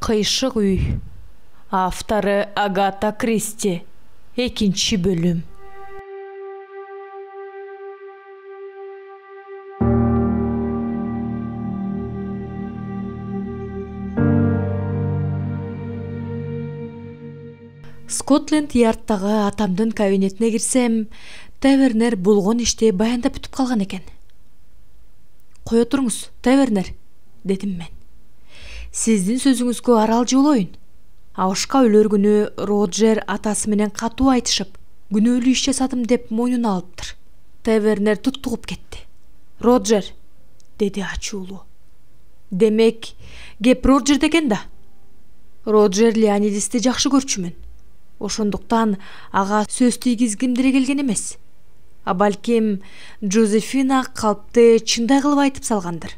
Кыйшык үй. Авторы Агата Кристи. 2 бөлүм. Скотленд Ярдтагы атамдын кабинетине кирсем, Тавернер болгон ишти баяндап бүтүп калган экен. Кое туруңуз, Тавернер, дедим мен. Сиздин сөзүңүзгө аралжы болоюн. Абышка өлөр күнү Роджер атасы менен катуу айтышып, күнөөлүү иш жасадым деп мойнуна алыптыр. Тавернер туттугуп кетти. Роджер, деди ачуулуу. Демек, кеп Роджерде экен да. Роджер Леонидисти жакшы көрчүмүн. Ошондуктан ага сөз тийгизгим деле келген эмес. А балким Жозефина калпты чындай кылып айтып салгандыр.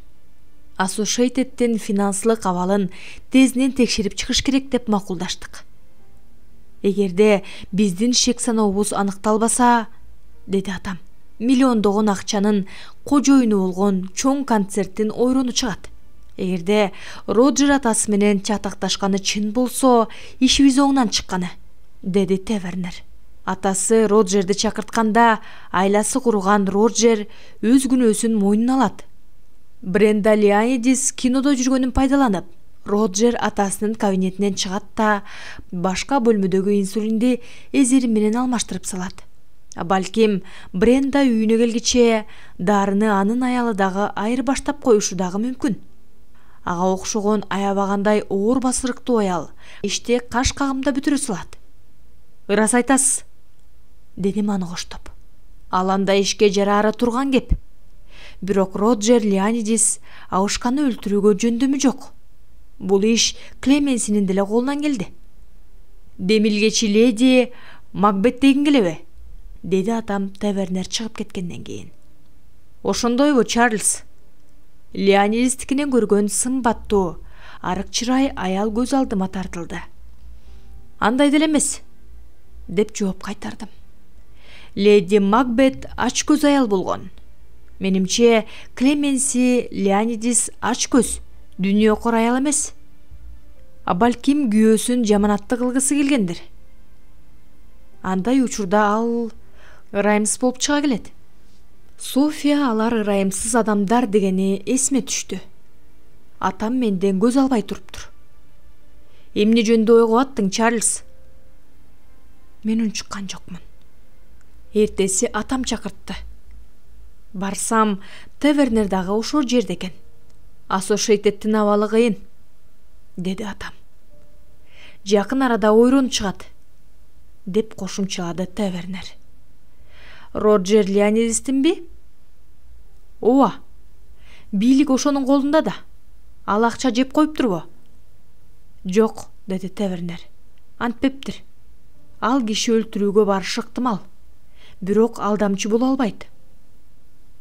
Associated'тин финансылык абалын тезинен текшерип чыгыш керек деп макулдаштык. Эгерде биздин шек санообуз аныкталбаса, деди атам, миллиондогон акчанын кожоюну болгон чоң концерттин ойрону чыгат. Эгерде Роджер атасы менен чатакташканы чын болсо, ишибиз оңунан чыкканы, деди Тавернер. Атасы Роджерди чакыртканда, айласы курган Роджер өз күнөөсүн мойнуна алат. Бренда Леонидис кинодо жүргөнүн пайдаланып, Роджер атасынын кабинетинен чыгат да башка бөлмөдөгү инсулинди эзери менен алмаштырып салат. А балким Бренда үйүнө келгиче дарыны анын аялы дагы айырбаштап коюшу дагы мүмкүн. Ага окшогон аябагандай оор басырыктуу аял иште каш кагымда бүтүрө салат. Ырас айтасыз, дедим аны коштоп. Ал андай ишке жараары турган кеп. Бирок Роджер Леонидис Абышканы өлтүрүүгө жөндөмү жок. Бул иш Клеменсинин деле колунан келди. Демилгечи леди Макбет деген келеби? Деди атам Тавернер чыгып кеткенден кийин. Ошондойбу, Чарльз? Леонидистикинен көргөн сымбаттуу, арык чырай аял көз алдыма тартылды. Андай деле эмес, деп жооп кайтардым. Леди Макбет ач көз аял болгон. Менимче, Клеменси Леонидис ач көз, дүйнөкөр аял эмес. А балким күйөөсүн жаманатты кылгысы келгендир. Андай учурда ал ырайымсыз болуп чыга келет. София алар ырайымсыз адамдар дегени эсиме түштү. Атам менден көз албай туруптур. Эмне жөнүндө ойго аттың, Чарльз? Мен унчуккан жокмун. Эртеси атам чакыртты. Барсам, Тавернер дагы ошол жерде экен. Associated'тин абалы кыйын, деди атам. Жакын арада ойрон чыгат, деп кошумчалады Тавернер. Роджер Леонидистинби? Ооба. Бийлик ошонун колунда да. Ал акча жеп коюптурбу? Жок, деди Тавернер. Антпептир. Ал киши өлтүрүүгө барышы ыктымал. Бирок алдамчы боло албайт.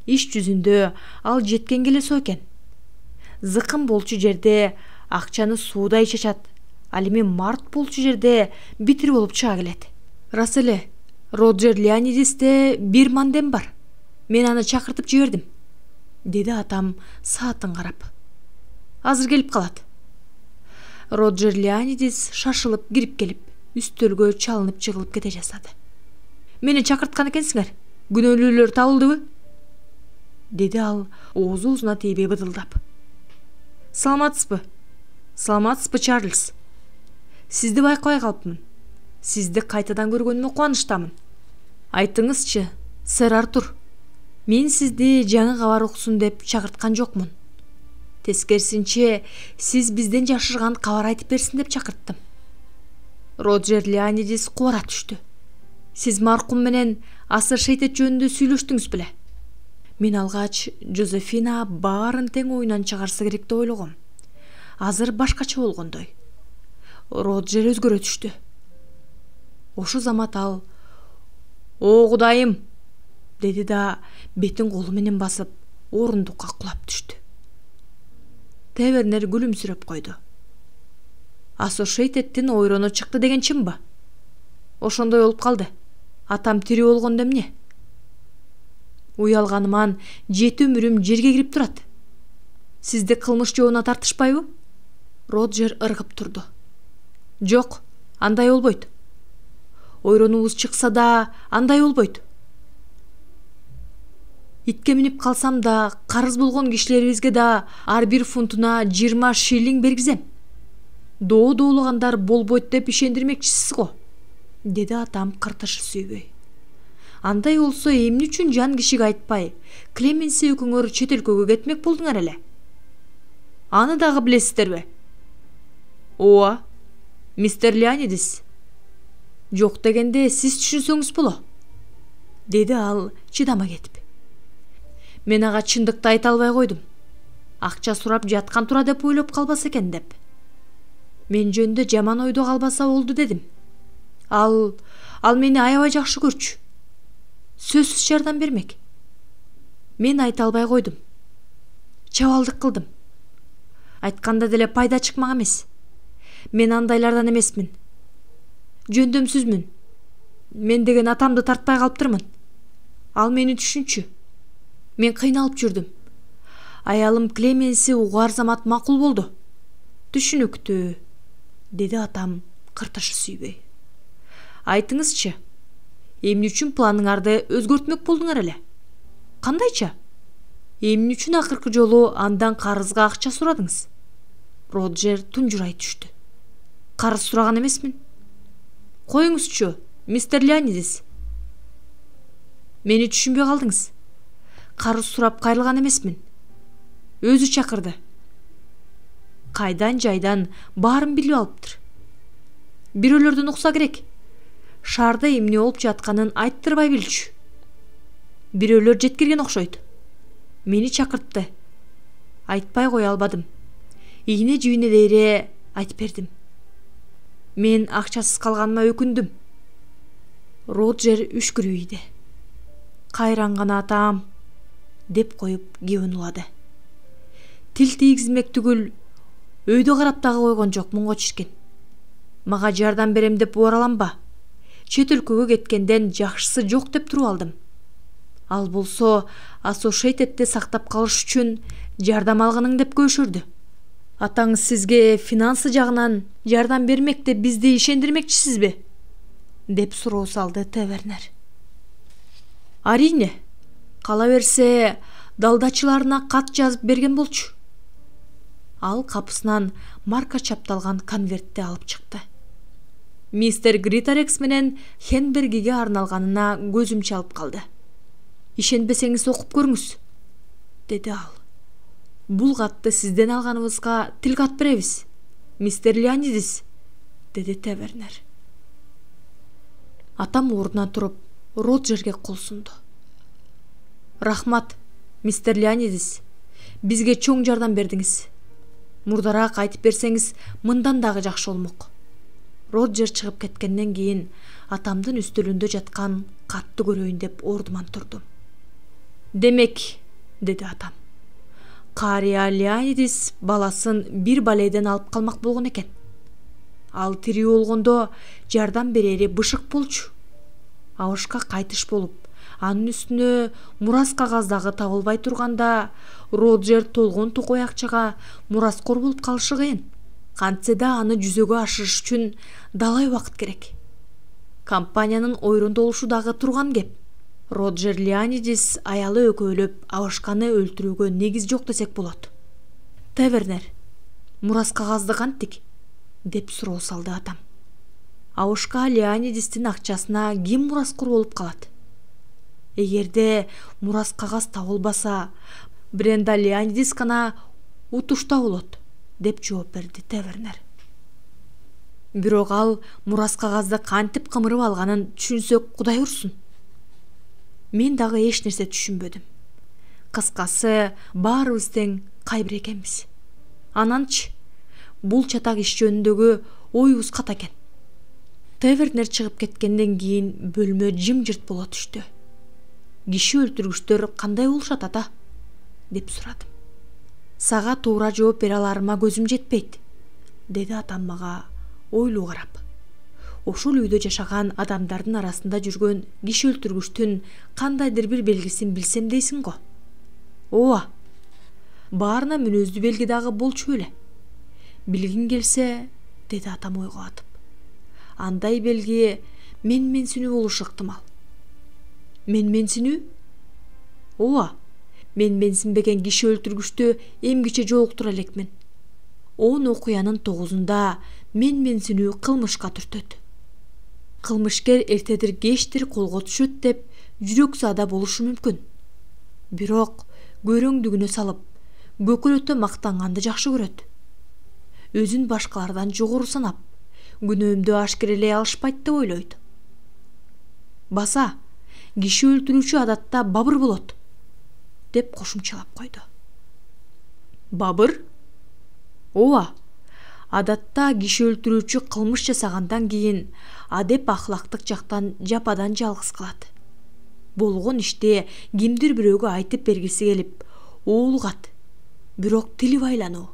Иш жүзүндө ал жеткен келесо экен. Зыкым болчу жерде акчаны суудай чачат. Ал эми март болчу жерде битир болуп чыга келет. Рас эле, Роджер Леонидисте бир мандем бар. Мен аны чакыртып жибердим, деди атам саатын карап. Азыр келип калат. Роджер Леонидис шашылып кирип келип, үстөлгө чалынып жыгылып кете жаздады. Мени чакырткан экенсиңер. Күнөөлүүлөр табылдыбы? Деди ал оозуна тийбей быдылдап. Саламатсызбы? Саламатсызбы, Чарльз? Сизди байкабай калыпмын. Сизди кайтадан көргөнүмө кубанычтамын. Айтыңызчы, сэр Артур. Мен сизди жаңы кабар уксун деп чакырткан жокмун. Тескерисинче, сиз бизден жашырган кабар айтып берсин деп чакырттым. Роджер Леонидис кубара түштү. Сиз маркум менен Associated жөнүндө сүйлөштүңүз беле? Мен алгач Жозефина баарын тең оюнан чыгарса керек деп ойлогом. Азыр башкача болгондой. Роджер өзгөрө түштү. Ошо замат ал "О Кудайым", деди да бетин колу менен басып, орундукка кулап түштү. Тавернер күлүмсүрөп койду. Associated'тин ойрону чыкты деген чынбы? Ошондой болуп калды. Атам тирүү болгондо эмне? Уялганыман 7 өмүрүм жерге кирип турат. Сизди кылмыш жообуна тартышпайбы? Роджер ыргып турду. Жок, андай болбойт. Ойронубуз чыкса да андай болбойт. Итке минип калсам да, карыз болгон кишилерибизге да ар бир фунтуна 20 шиллинг бергизем. Доолугандар болбойт деп ишендирмекчисиз го, деди атам кыртышы сүйбөй. Андай болсо эмне үчүн жан кишиге айтпай, Клеменси экөөңөр чет өлкөгө кетмек болдуңар эле? Аны дагы билесиздерби? Ооба, мистер Леонидис. Жок дегенде сиз түшүнсөңүз боло, деди ал чыдама кетип. Мен ага чындыкты айта албай койдум. Акча сурап жаткан тура деп ойлоп калбаса экен деп. Мен жөнүндө жаман ойдо калбаса болду дедим. Ал мени аябай жакшы көрчү. Сөзсүз жардам бермек. Мен айта албай койдум. Чабалдык кылдым. Айтканда деле пайда чыкмак эмес. Мен андайлардан эмесмин. Жөндөмсүзмүн. Мен деген атамды тартпай калыптырмын. Ал мени түшүнчү. Мен кыйналып жүрдүм. Аялым Клеменси угар замат макул болду. Түшүнүктүү, деди атам кыртышы сүйбөй. Айтыңызчы, эмне үчүн планыңарды өзгөртмөк болдуңар эле? Кандайча? Эмне үчүн акыркы жолу андан карызга акча сурадыңыз? Роджер тунжурай түштү. Карыз сураган эмесмин. Коюңузчу, мистер Леонидис. Мени түшүнбөй калдыңыз. Карыз сурап кайрылган эмесмин. Өзү чакырды. Кайдан жайдан баарын билип алыптыр. Бирөөлөрдөн укса керек. Шаарда эмне болуп жатканын айттырбай билчү. Бирөөлөр жеткирген окшойт. Мени чакыртты. Айтпай кое албадым. Ийне жибине дейре айтып бердим. Мен акчасыз калганыма өкүндүм. Роджер үшкүрүйдү. Кайранган атам, деп коюп кебин улады. Тил тийгизмек түгүл, өйдө карап дагы койгон жокмун го чиркен. Мага жардам берем деп убараланба. Чет өлкөгө кеткенден жакшысы жок деп туруп алдым. Ал болсо Associated'те сактап калыш үчүн жардам алгының деп көшүрдү. Атаңыз сизге финансы жагынан жардам бермек деп бизди ишендирмекчисизби? Деп суроо салды Тавернер. Арине, кала берсе далдачыларына кат жазып берген болчу. Ал капысынан марка чапталган конвертти алып чыкты. Мистер Гритарекс менен Хенбергиге арналганына көзүм чалып калды. Ишенбесеңиз окуп көрүңүз, деди ал. Бул катты сизден алганыбызга тил кат беребиз, мистер Леонидис, деди Тавернер. Атам ордунан туруп, Роджерге кол сунду. Рахмат, мистер Леонидис, бизге чоң жардам бердиңиз. Мурдараак айтып берсеңиз, мындан дагы жакшы болмок. Роджер чыгып кеткенден кийин атамдын үстөлүндө жаткан катты көрөйүн деп ордуман турдум. Демек, деди атам, Кария Леонидис баласын бир балейден алып калмак болгон экен. Ал тирүү болгондо жардам берери бышык болчу. Абышка кайтыш болуп, анын үстүнө мурас кагаздагы табылбай турганда, Роджер толгон тукой акчага мураскор болуп калышы кыйын. Кантсе да аны жүзөгө ашырыш үчүн далай убакыт керек. Компаниянын ойрунда болушу дагы турган кеп. Роджер Леонидис аялы өкөөлөп Абышканы өлтүрүүгө негиз жок десек болот. Тавернер, мурас кагазды канттик? Деп суроо салды атам. Абышка Леонидистин акчасына ким мураскор болуп калат? Эгерде мурас кагаз табылбаса, Бренда Леонидис гана утушта болот, деп жооп берди Тавернер. Бирок ал мурас кагазды кантип кымырып алганын түшүнсөк Кудай урсун. Мен дагы эч нерсе түшүнбөдүм. Кыскасы, баарыбыз тең кайбир экенбиз. Ананчы, бул чатак иш жөнүндөгү оюбуз ката экен. Тавернер чыгып кеткенден кийин бөлмө жымжырт боло түштү. Киши өлтүргүчтөр кандай болушат ата? Деп сурадым. Сага туура жооп бере аларыма көзүм жетпейт, деди атам мага ойлуу карап. Ошол үйдө жашаган адамдардын арасында жүргөн киши өлтүргүчтүн кандайдыр бир белгисин билсем дейсиң го. Ооба. Баарына мүнөздүү белги дагы болчу эле. Билгиң келсе, деди атам ойго батып. Андай белги менменсинүү болушу ыктымал. Менменсинүү? Ооба. Менменсинбеген киши өлтүргүчтү эмгиче жолуктура элекмин. 10 окуянын 9-unda менменсинүү кылмышка түртөт. Кылмышкер эртедир кечтир колго түшөт деп жүрөк-саада болушу мүмкүн. Бирок көрөңдүгүнө салып, көкөлөтө мактанганды жакшы көрөт. Өзүн башкалардан жогору санап, күнөөмдү ашкерелей алышпайт деп ойлойт. Баса, киши өлтүрүүчү адатта бабыр болот, деп кошумчалап койду. Бабыр? Ооба. Адатта киши өлтүрүүчү кылмыш жасагандан кийин адеп ахлактык жактан жападан жалгыз калат. Болгон иште кимдир бирөөгө айтып бергиси келип, уулгат. Бирок тили байлануу.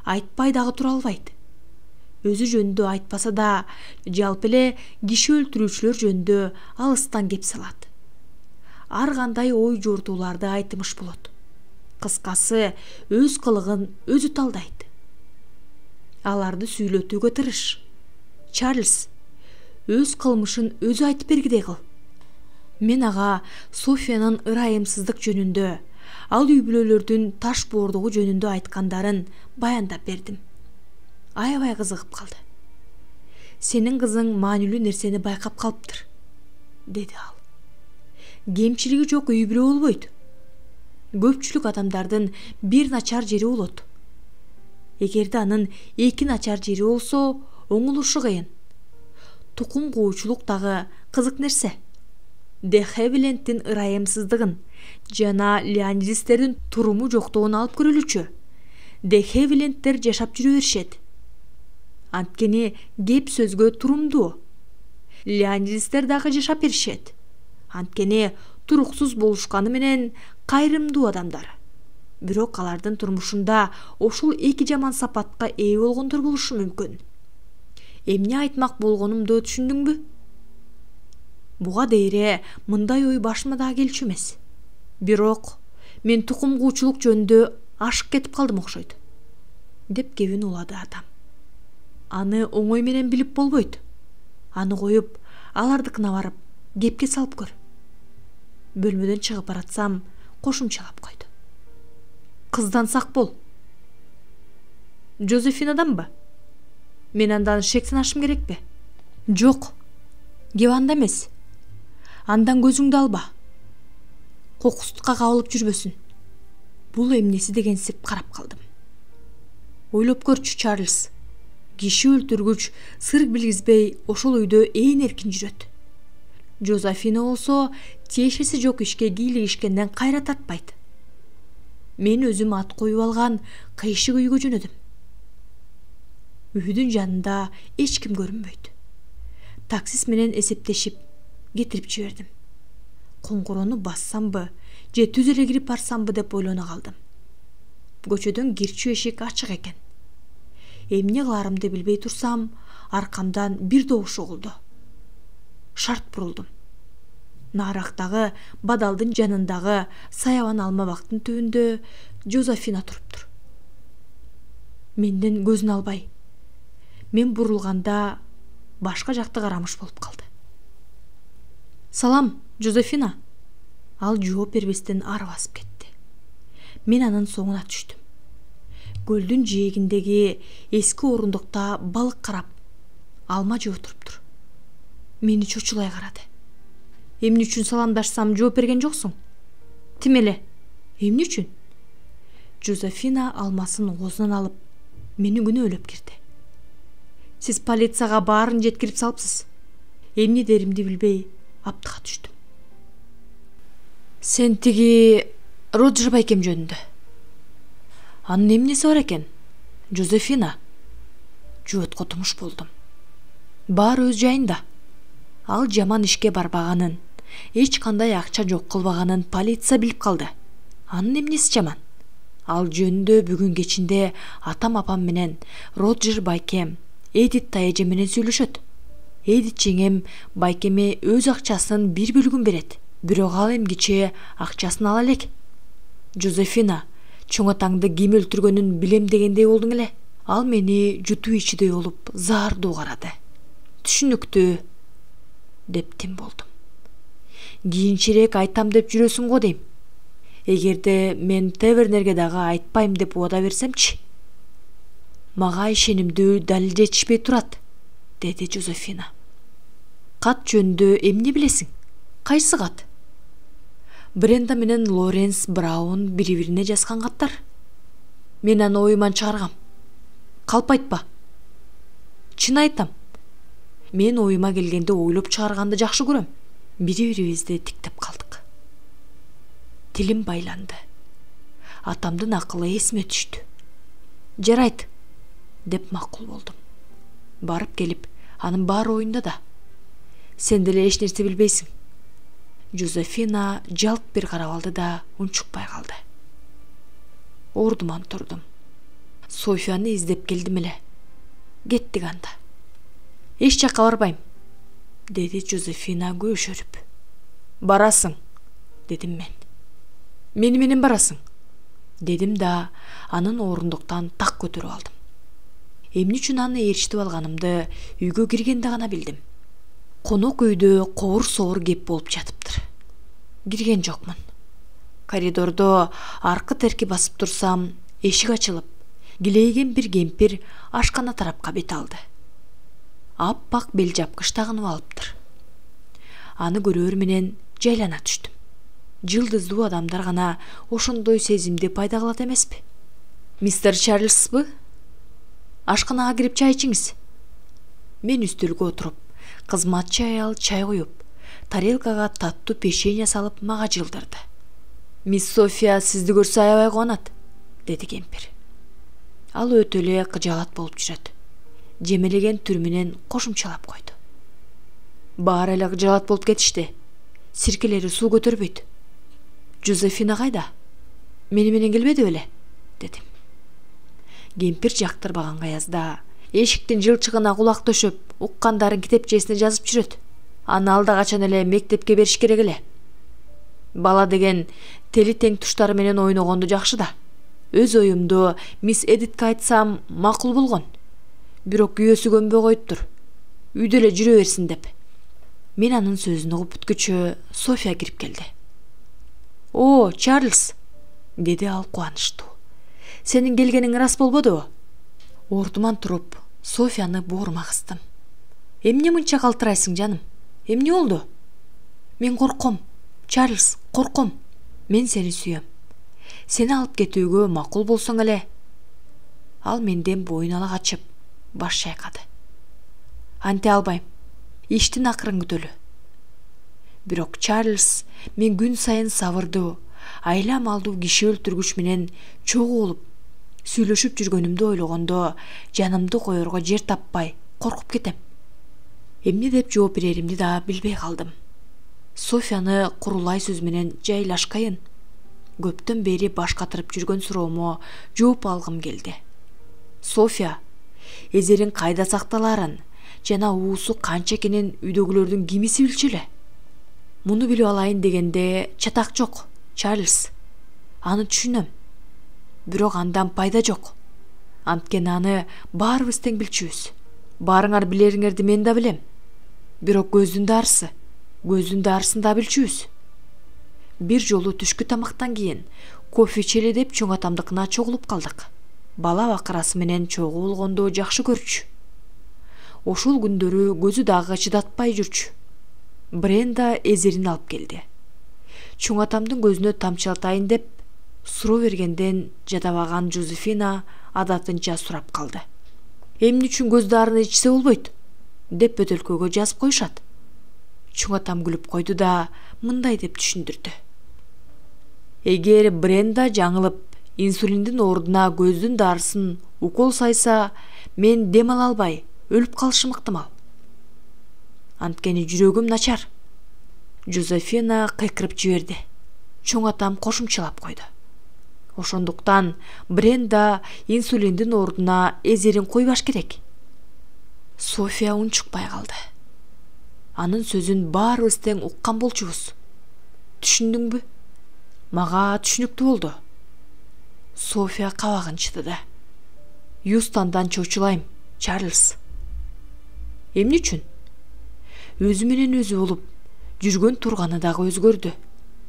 Айтпай дагы тура албайт. Өзү жөнүндө айтпаса да, жалпы эле киши өлтүрүүчүлөр жөнүндө алыстан кеп салат. Ар кандай ой жортууларды айтымыш болот. Кыскасы, өз кылыгын өзү талдайт. Аларды сүйлөтүүгө тырыш. Чарльз, өз кылмышын өзү айтып бергидей кыл. Мен ага Софиянын ырайымсыздык жөнүндө, ал үй бүлөлөрдүн таш боордугу жөнүндө айткандарын баяндап бердим. Аябай кызыгып калды. Сенин кызың маанилүү нерсени байкап калыптыр, деди ал. Кемчилиги жок үй бүлө болбойт. Көпчүлүк адамдардын бир начар жери болот. Эгерде анын 2 начар жери болсо, оңолушу кыйын. Тукум куучулук дагы кызык нерсе. Де Хевиленттин ырайымсыздыгын жана Леонидистердин туруму жоктугун алып көрөлүчү. Де Хевиленттер жашап жүрө беришет. Анткени кеп сөзгө турумдуу. Леонидистер дагы жашап беришет. Анткени туруксуз болушканы менен кайрымдуу адамдар. Бирок алардын турмушунда ошол 2 жаман сапатка ээ болгондор болушу мүмкүн. Эмне айтмак болгонумду түшүндүңбү? Буга дейре мындай ой башыма да келчү эмес. Бирок мен тукум куучулук жөнүндө ашык кетип калдым окшойт, деп кебин улады атам. Аны оңой менен билип болбойт. Аны коюп, алардыкына барып, кепке салып көр. Бөлмөдөн чыгып баратсам, кошумчалап койду. Кыздан сак бол. Жозефинаданбы? Мен андан шек санашым керекпи? Жок. Кеп анда эмес. Андан көзүңдү алба. Кокустукка кабылып жүрбөсүн. Бул эмнеси дегенсип карап калдым. Ойлоп көрчү, Чарльз. Киши өлтүргүч сыр билгизбей ошол үйдө ээн эркин жүрөт. Жозефина болсо тиешеси жок ишке кийлигишкенден кайра тартпайт. Мен өзүм ат коюп алган кыйшык үйгө жөнөдүм. Үйдүн жанында эч ким көрүнбөйт. Таксист менен эсептешип кетирип жибердим. Коңгурону бассамбы, же түз эле кирип барсамбы деп ойлоно калдым. Көчөдөн кирчү эшик ачык экен. Эмне кыларымды билбей турсам, аркамдан бир добуш угулду. Шарт бурулдум. Нарактагы бадалдын жанындагы саябан алма бактын түбүндө Жозефина туруптур. Менден көзүн албай. Мен бурулганда башка жакты карамыш болуп калды. Салам, Жозефина. Ал жооп бербестен ары басып кетти. Мен анын соңуна түштүм. Көлдүн жээгиндеги эски орундукта балык карап, алма жеп отуруптур. Мени чочулай карады. Эмне үчүн саламдашсам жооп берген жоксуң? Тим эле. Эмне үчүн? Жозефина алмасын оозунан алып, мени күнөөлөп кирди. Сиз полицияга баарын жеткирип салыпсыз. Эмне деримди билбей аптыга түштүм. Сен тиги Роджер байкем жөнүндө. Анын эмнеси бар экен? Жозефина. Жөөткө тумуш болдум. Баары өз жайында. Ал жаман ишке барбаганын, эч кандай акча жок кылбаганын полиция билип калды. Анын эмнеси жаман? Ал жөнүндө бүгүн кечинде атам апам менен Роджер байкем Эдит тайэже менен сүйлөшөт. Эдит жеңем байкеме өз акчасынын бир бөлүгүн берет. Бирок ал эмгиче акчасын ала элек. Жозефина, чоң атаңды ким өлтүргөнүн билем дегендей болдуң эле. Ал мени жутуу ичидей болуп заардуу карады. Түшүнүктүү деп тим болдум. Кийинчерээк айтам деп жүрөсүң го дейм. Эгерде мен Тавернерге дагы айтпайм деп убада берсемчи? Мага ишенимдүү далил жетишпей турат, деди Жозефина. Кат жөнүндө эмне билесиң? Кайсы кат? Бренда менен Лоренс Браун бири-бирине жазган каттар. Мен аны оюман чыгаргам. Калп айтпа. Чын айтам. Мен оюма келгенде ойлоп чыгарганды жакшы көрөм. Бири-бирибизди тиктеп калдык. Тилим байланды. Атамдын акылы эсиме түштү. Жарайт, деп макул болдум. Барып келип, анын баары оюнда да. Сен деле эч нерсе билбейсиң. Жозефина жалт бир карап алды да унчукпай калды. Ордуман турдум. Софияны издеп келдим эле. Кеттик анда. Эч жакка барбайм, деди Жозефина көшөрүп. Барасың, дедим мен. Мени менен барасың, дедим да анын орундуктан так көтөрүп алдым. Эмне үчүн аны ээрчитип алганымды үйгө киргенде гана билдим. Конок үйдө коор-соор кеп болуп жатыптыр. Кирген жокмун. Коридордо аркы терки басып турсам, эшик ачылып, килейген бир кемпир ашкана тарапка бет алды. Аппак бел жапкыч тагынып алыптыр. Аны көрөр менен жайлана түштүм. Жылдыздуу адамдар гана ошондой сезимди пайда кылат эмеспи? Мистер Чарльзбы? Ашканага кирип чай ичиңиз. Мен үстөлгө отуруп, кызматчы аял чай куюп, тарелкага таттуу печенье салып мага жылдырды. Мисс София сизди көрсө аябай кубанат, деди кемпир. Ал өтө эле кыжаалат болуп жүрөт. Жемелеген түр менен кошумчалап койду. Баары эле кыжаалат болуп кетишти. Сиркелери суу көтөрбөйт. Жозефина кайда? Мени менен келбеди беле? Дедим. Кемпир жактырбаган аязда эшиктин жылчыгына кулак төшөп, уккандарын китепчесине жазып жүрөт. Аны алда качан эле мектепке бериш керек эле. Бала деген тели тең туштары менен ойногонду жакшы да. Өз оюмду мисс Эдитке айтсам макул болгон. Бирок күйөөсү көнбөй коюптур. Үйдө эле жүрө берсин деп. Мен анын сөзүн угуп бүткүчө София кирип келди. О, Чарльз, деди ал кубанычтуу. Сенин келгениң рас болбодубу? Ордуман туруп, Софияны боорума кыстым. Эмне мынча калтырайсың, жаным? Эмне болду? Мен корком, Чарльз, корком. Мен сени сүйөм. Сени алып кетүүгө макул болсоң эле. Ал менден боюн ала качып, баш чайкады. Анте албайм. Иштин акырын күтөлү. Бирок Чарльз мен күн сайын сабырдуу, айла малдуу киши өлтүргүч менен чогуу болуп, сүйлөшүп жүргөнүмдү ойлогондо жанымды коерго жер таппай коркуп кетем. Эмне деп жооп береримди да билбей калдым. Софияны курулай сөз менен жайлашкайын. Көптөн бери баш катырып жүргөн суроомо жооп алгым келди. София, эзерин кайда сакталаарын жана уусу канча экенин үйдөгүлөрдүн кимиси билчү эле? Муну билип алайын дегенде чатак жок, Чарльз. Аны түшүнөм. Бирок андан пайда жок. Анткени аны баарыбыз тең билчүбүз. Баарыңар билериңерди мен да билем. Бирок көздүн дарысын да билчүбүз. Бир жолу түшкү тамактан кийин кофе ичели деп чоң атамдыкына чогулуп калдык. Бала бакырасы менен чогуу болгондо жакшы көрчү. Ошол күндөрү көзү дагы чыдатпай жүрчү. Бренда эзерин алып келди. Чоң атамдын көзүнө тамчылатайын деп суроо бергенден жадабаган Жозефина адатынча сурап калды. Эмне үчүн көз дарыны ичсе болбойт? Деп бөтөлкөгө жазып коюшат. Чоң атам күлүп койду да мындай деп түшүндүрдү. Эгер Бренда жаңылып инсулиндин ордуна көздүн дарысын укол сайса, мен дем ала албай өлүп калышым ыктымал. Анткени жүрөгүм начар. Жозефина кыйкырып жиберди. Чоң атам кошумчалап койду. Ошондуктан Бренда инсулиндин ордуна эзерин койбаш керек. София унчукпай калды. Анын сөзүн баарыбыз тең уккан болчубуз. Түшүндүңбү? Мага түшүнүктүү болду. София кабагын чытыды. Юстандан чочулайм, Чарльз. Эмне үчүн? Өзү менен өзү болуп, жүргөн турганы дагы өзгөрдү.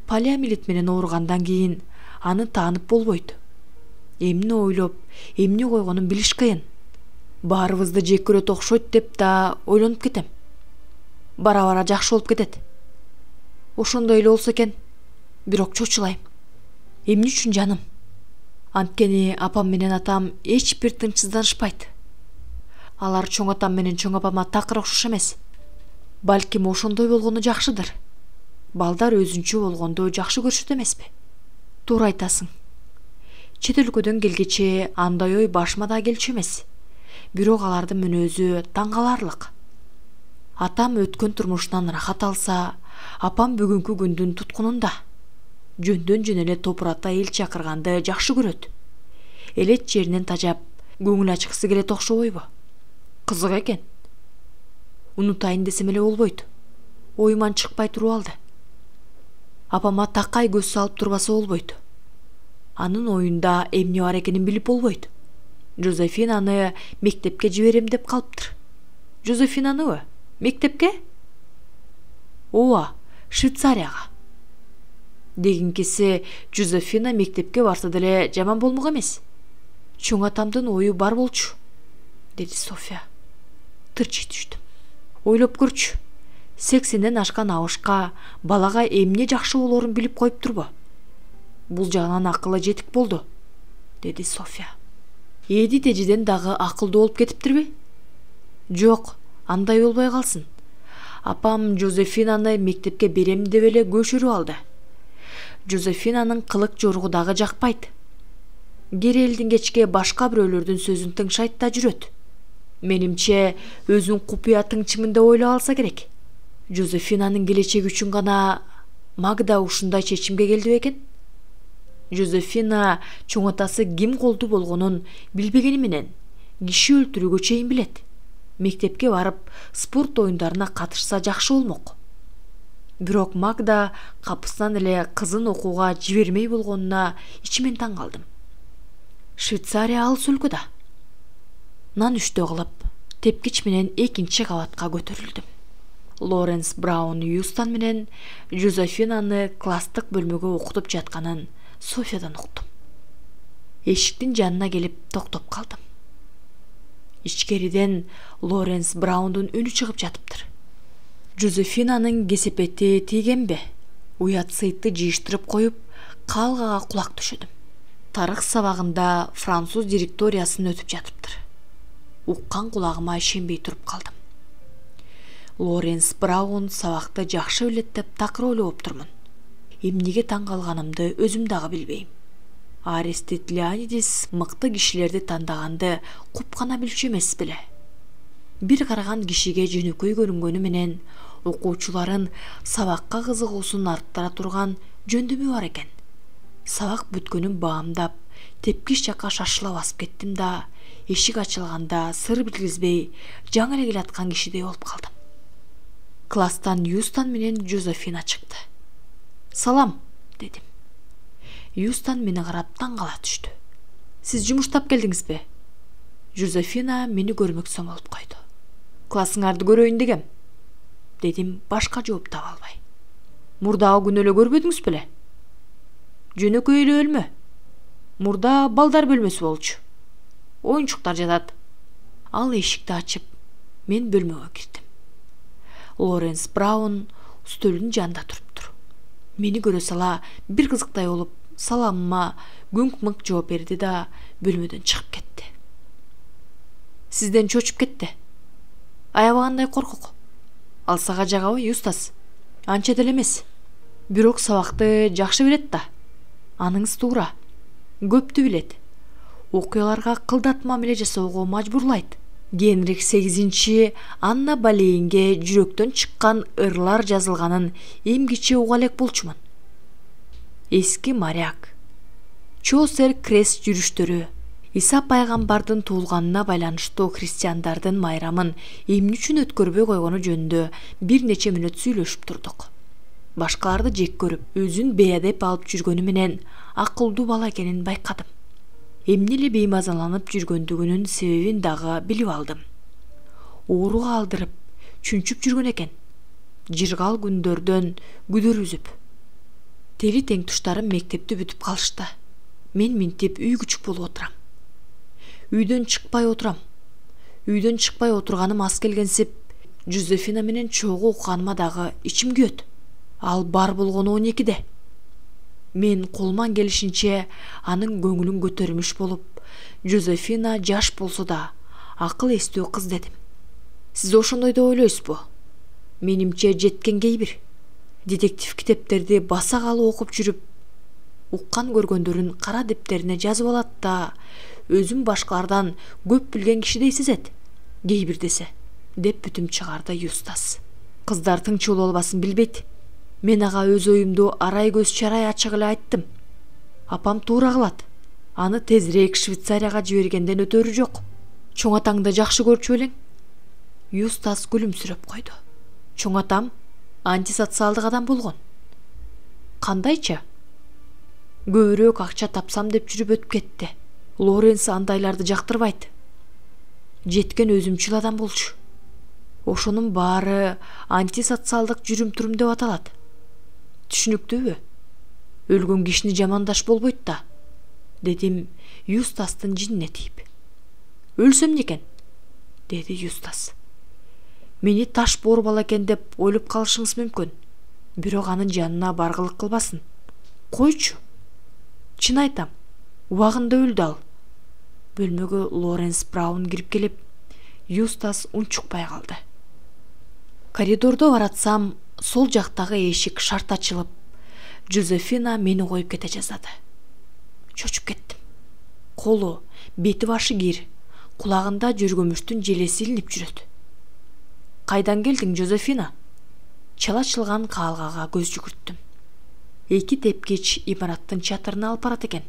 Полиомиелит менен ооругандан кийин аны таанып болбойт. Эмне ойлоп, эмне койгонун билиш кыйын. Баарыбызды жек көрөт окшойт деп да ойлонуп кетем. Бара-бара жакшы болуп кетет. Ошондой эле болсо экен, бирок чочулайм. Эмне үчүн жаным? Анткени апам менен атам эч бир тынчсызданышпайт. Алар чоң атам менен чоң апама такыр окшош эмес. Балким ошондой болгону жакшыдыр. Балдар өзүнчө болгондо жакшы көрүшөт эмеспи? Туура айтасың. Чет өлкөдөн келгече андай ой башыма да келчү эмес. Бирок алардын мүнөзү таң каларлык. Атам өткөн турмушунан рахат алса, апам бүгүнкү күндүн туткунунда. Жөндөн жөн эле топурата эл чакырганды жакшы көрөт. Элет жеринен тажап, көңүл ачкысы келет окшобойбу? Кызык экен. Унутайын десем эле болбойт. Оюман чыкпай туруп алды. Апама такай көз салып турбаса болбойт. Анын оюнда эмне бар экенин билип болбойт. Жозефинаны мектепке жиберем деп калыптыр. Жозефинаныбы? Мектепке? Ооба, Швейцарияга. Дегенкиси Жозефина мектепке барса деле жаман болмок эмес. Чоң атамдын ою бар болчу, деди София. Тырчый түштүм. Ойлоп көрчү. 80ден ашкан абышка балага эмне жакшы болорун билип коюп турбу? Бул жагынан акылы жетик болду, деди София. Эди тежиден дагы акылдуу болуп кетиптирби? Жок, андай болбой калсын. Апам Жозефинаны мектепке берем деп эле көчүрүп алды. Жозефинанын кылык жоргу дагы жакпайт. Кери элдин кечке башка бирөөлөрдүн сөзүн тыңшайт да жүрөт. Менимче өзүн купуя тыңчымын деп ойлоп алса керек. Жозефинанын келечеги үчүн гана Магда ушундай чечимге келди бекен? Жозефина чоң атасы ким колду болгонун билбегени менен киши өлтүрүүгө чейин билет. Мектепке барып, спорт оюндарына катышса жакшы болмок. Бирок Магда капысынан эле кызын окууга жибермей болгонуна ичимен таң калдым. Швейцария алыс өлкөдө. Нан үчтө кылып, тепкич менен 2-кабатка көтөрүлдүм. Лоренс Браун Юстан менен Жозефинаны класстык бөлмөгө окутуп жатканын Софиядан уктум. Эшиктин жанына келип токтоп калдым. Ичкериден Лоренс Браундун үнү чыгып жатыптыр. Жозефинанын кесепети тийгенби? Уят сыйтты жыйыштырып коюп, калгага кулак түшөдүм. Тарых сабагында француз директориясын өтүп жатыптыр. Уккан кулагыма ишенбей туруп калдым. Лоренс Браун сабакты жакшы билет деп такыр ойлоп турмун. Эмнеге таң калганымды өзүм дагы билбейм. Арестит Леонидис мыкты кишилерди тандаганды купкана билчү эмес беле. Бир караган кишиге жөнөкөй көрүнгөнү менен окуучуларын сабакка кызыгуусун арттыра турган жөндөмү бар экен. Сабак бүткөнүн баамдап, тепкич жакка шашыла басып кеттим да, эшик ачылганда сыр билгизбей жаңы эле келаткан кишидей болуп калдым. Класстан Юстан менен Жозефина чыкты. «Салам», дедим. Юстан мени карап таң кала түштү. «Сиз жумуштап келдиңизби?» Жозефина мени көрмөксөң болуп койду. «Классыңарды көрөйүн дегем», дедим башка жооп таба албай. «Мурдагы күнү эле көрбөдүңүз беле?» «Жөнөкөй эле бөлмө. Мурда балдар бөлмөсү болчу. Оюнчуктар жатат». Ал эшикти ачып, мен бөлмөгө кирдим. Лоренс Браун стөлдүн жанында туруптур. Мени көрө сала бир кызыктай болуп, саламыма күңк-мыңк жооп берди да бөлмөдөн чыгып кетти. «Сизден чочуп кетти. Аябагандай коркок. Алсага жагабы, Юстас?» «Анча деле эмес. Бирок сабакты жакшы билет да. Аныңыз туура. Көптү билет. Окуяларга кылдат мамиле жасоого мажбурлайт. Генрих VIII Анна Болейнге жүрөктөн чыккан ырлар жазылганын эмгиче уга элек болчумун. Эски моряк, Чосер крест жүрүштөрү, Иса пайгамбардын туулганына байланыштуу христиандардын майрамын эмне үчүн өткөрбөй койгону жөнүндө бир нече мүнөт сүйлөшүп турдук. Башкаларды жек көрүп, өзүн бейадеп алып жүргөнү менен акылдуу бала экенин байкадым. эмне эле беймазаланып жүргөндүгүнүн себебин дагы билип алдым. Ооруга алдырып, чүнчүп жүргөн экен. Жыргал күндөрдөн күдөр үзүп. Тели тең туштарым мектепти бүтүп калышты. Мен минтип үй күчүк болуп отурам. Үйдөн чыкпай отурганым аз келгенсип, Жозефина менен чогуу укканыма дагы ичим күйөт. Ал бар болгону 12-де. Мен колуман келишинче анын көңүлүн көтөрмүш болуп, Жозефина жаш болсо да акыл эстүү кыз дедим. Сиз ошондой деп ойлойсузбу? Менимче жеткен кейбир. Детектив китептерди баса калып окуп жүрүп, уккан көргөндөрүн кара дептерине жазып алат да, өзүм башкалардан көп билген кишидей сезет. Кейбир десе, деп бүтүм чыгарды Юстас. Кыздар тыңчы боло албасын билбейт. Мен ага өз оюмду арай көз чарай ачык эле айттым. Апам туура кылат. Аны тезирээк Швейцарияга жибергенден өтөрү жок. Чоң атаңды жакшы көрчү белең? Юстас күлүмсүрөп койду. Чоң атам антисоциалдык адам болгон. Кандайча? Көбүрөөк акча тапсам деп жүрүп өтүп кетти. Лоренс андайларды жактырбайт. Жеткен өзүмчүл адам болчу. Ошонун баары антисоциалдык жүрүм-турум деп аталат. Түшүнүктүүбү? Өлгөн кишини жамандаш болбойт да, дедим Юстастын жинине тийип. Өлсөм некен? Деди Юстас. Мени таш бооруп ала экен деп ойлоп калышыңыз мүмкүн. Бирок анын жанына баргылык кылбасын. Койчу. Чын айтам, убагында өлдү ал. Бөлмөгө Лоренс Браун кирип келип, Юстас унчукпай калды. Коридордо баратсам, сол жактагы эшик шарт ачылып, Жозефина мени коюп кете жаздады. Чочуп кеттим. Колу, бети башы кир, кулагында жөргөмүштүн желеси илинип жүрөт. Кайдан келдиң, Жозефина? Чала чылган каалгага көз жүгүрттүм. Эки тепкич имараттын чатырына алып барат экен.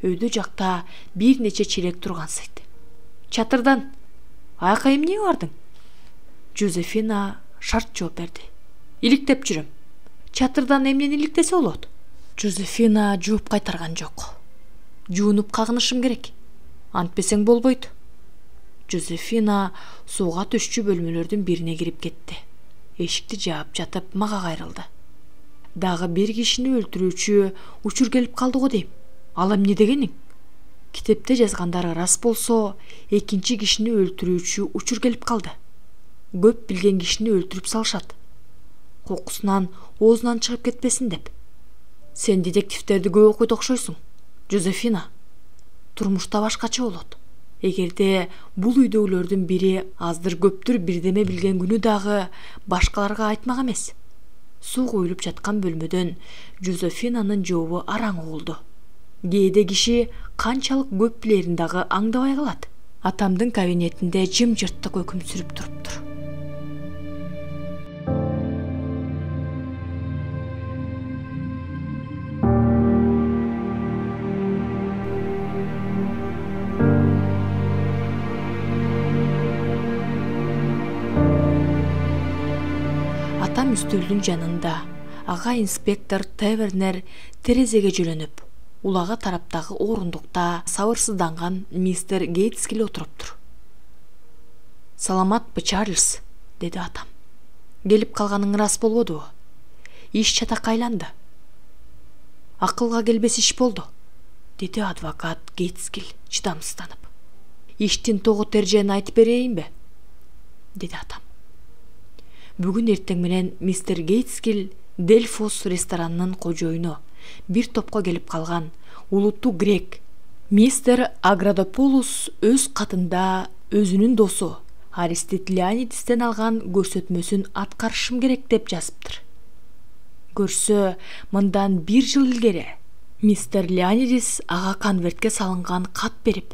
Өйдө жакта бир нече челек тургансыйт. Чатырдан. Айка эмне бардың? Жозефина шарт жооп берди. Иликтеп жүрөм. Чатырдан эмнени иликтесе болот? Жозефина жооп кайтарган жок. Жуунуп кагынышым керек. Антпесең болбойт. Жозефина сууга түшчү бөлмөлөрдүн бирине кирип кетти. Эшикти жаап жатып мага кайрылды. Дагы бир кишини өлтүрүүчү учур келип калды го дейм. Ал эмне дегениң? Китепте жазгандары рас болсо, экинчи кишини өлтүрүүчү учур келип калды. Көп билген кишини өлтүрүп салышат. Кокусунан оозунан чыгып кетпесин деп. Сен детективтерди көп окуйт окшойсуң, Жозефина. Турмушта башкача болот. Эгерде бул үйдөгүлөрдүн бири аздыр көптүр бирдеме билген күнү дагы башкаларга айтмак эмес. Суу куюлуп жаткан бөлмөдөн Жозефинанын жообу араң угулду. Кээде киши канчалык көп билерин дагы аңдабай калат. Атамдын кабинетинде жымжырттык өкүм сүрүп туруптур. Атам үстөлдүн жанында ага инспектор Тевернер терезеге жөлөнүп, улага тараптагы орундукта сабырсызданган мистер Гейтскил отуруптур. Саламатпы, Чарльз, деди атам. Келип калганың рас болбодубу? Иш чатакка айланды. Акылга келбес иш болду, деди адвокат Гейтскил чыдамсызданып. Иштин тогу тержени айтып берейинби? Деди атам. Бүгүн эртең менен мистер Гейтскил Дельфос ресторанынын кожоюну, бир топко келип калган улуттуу грек мистер Аградополус өз катында өзүнүн досу Аристид Леонидистен алган көрсөтмөсүн аткарышым керек деп жазыптыр. Көрсө, мындан 1 жыл илгери мистер Леонидис ага конвертке салынган кат берип,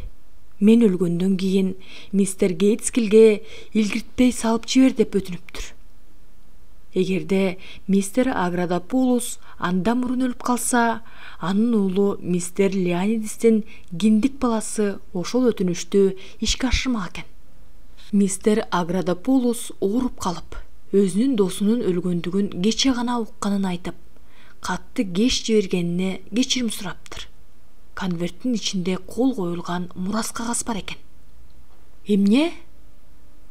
мен өлгөндөн кийин мистер Гейтскилге илгиртпей салып жибер деп өтүнүптүр. Эгерде мистер Аградополус андан мурун өлүп калса, анын уулу мистер Леонидистин киндик баласы ошол өтүнүштү ишке ашырмак экен. Мистер Аградополус ооруп калып, өзүнүн досунун өлгөндүгүн кече гана укканын айтып, катты кеч жибергенине кечирим сураптыр. конверттин ичинде кол коюлган мурас кагаз бар экен. Эмне?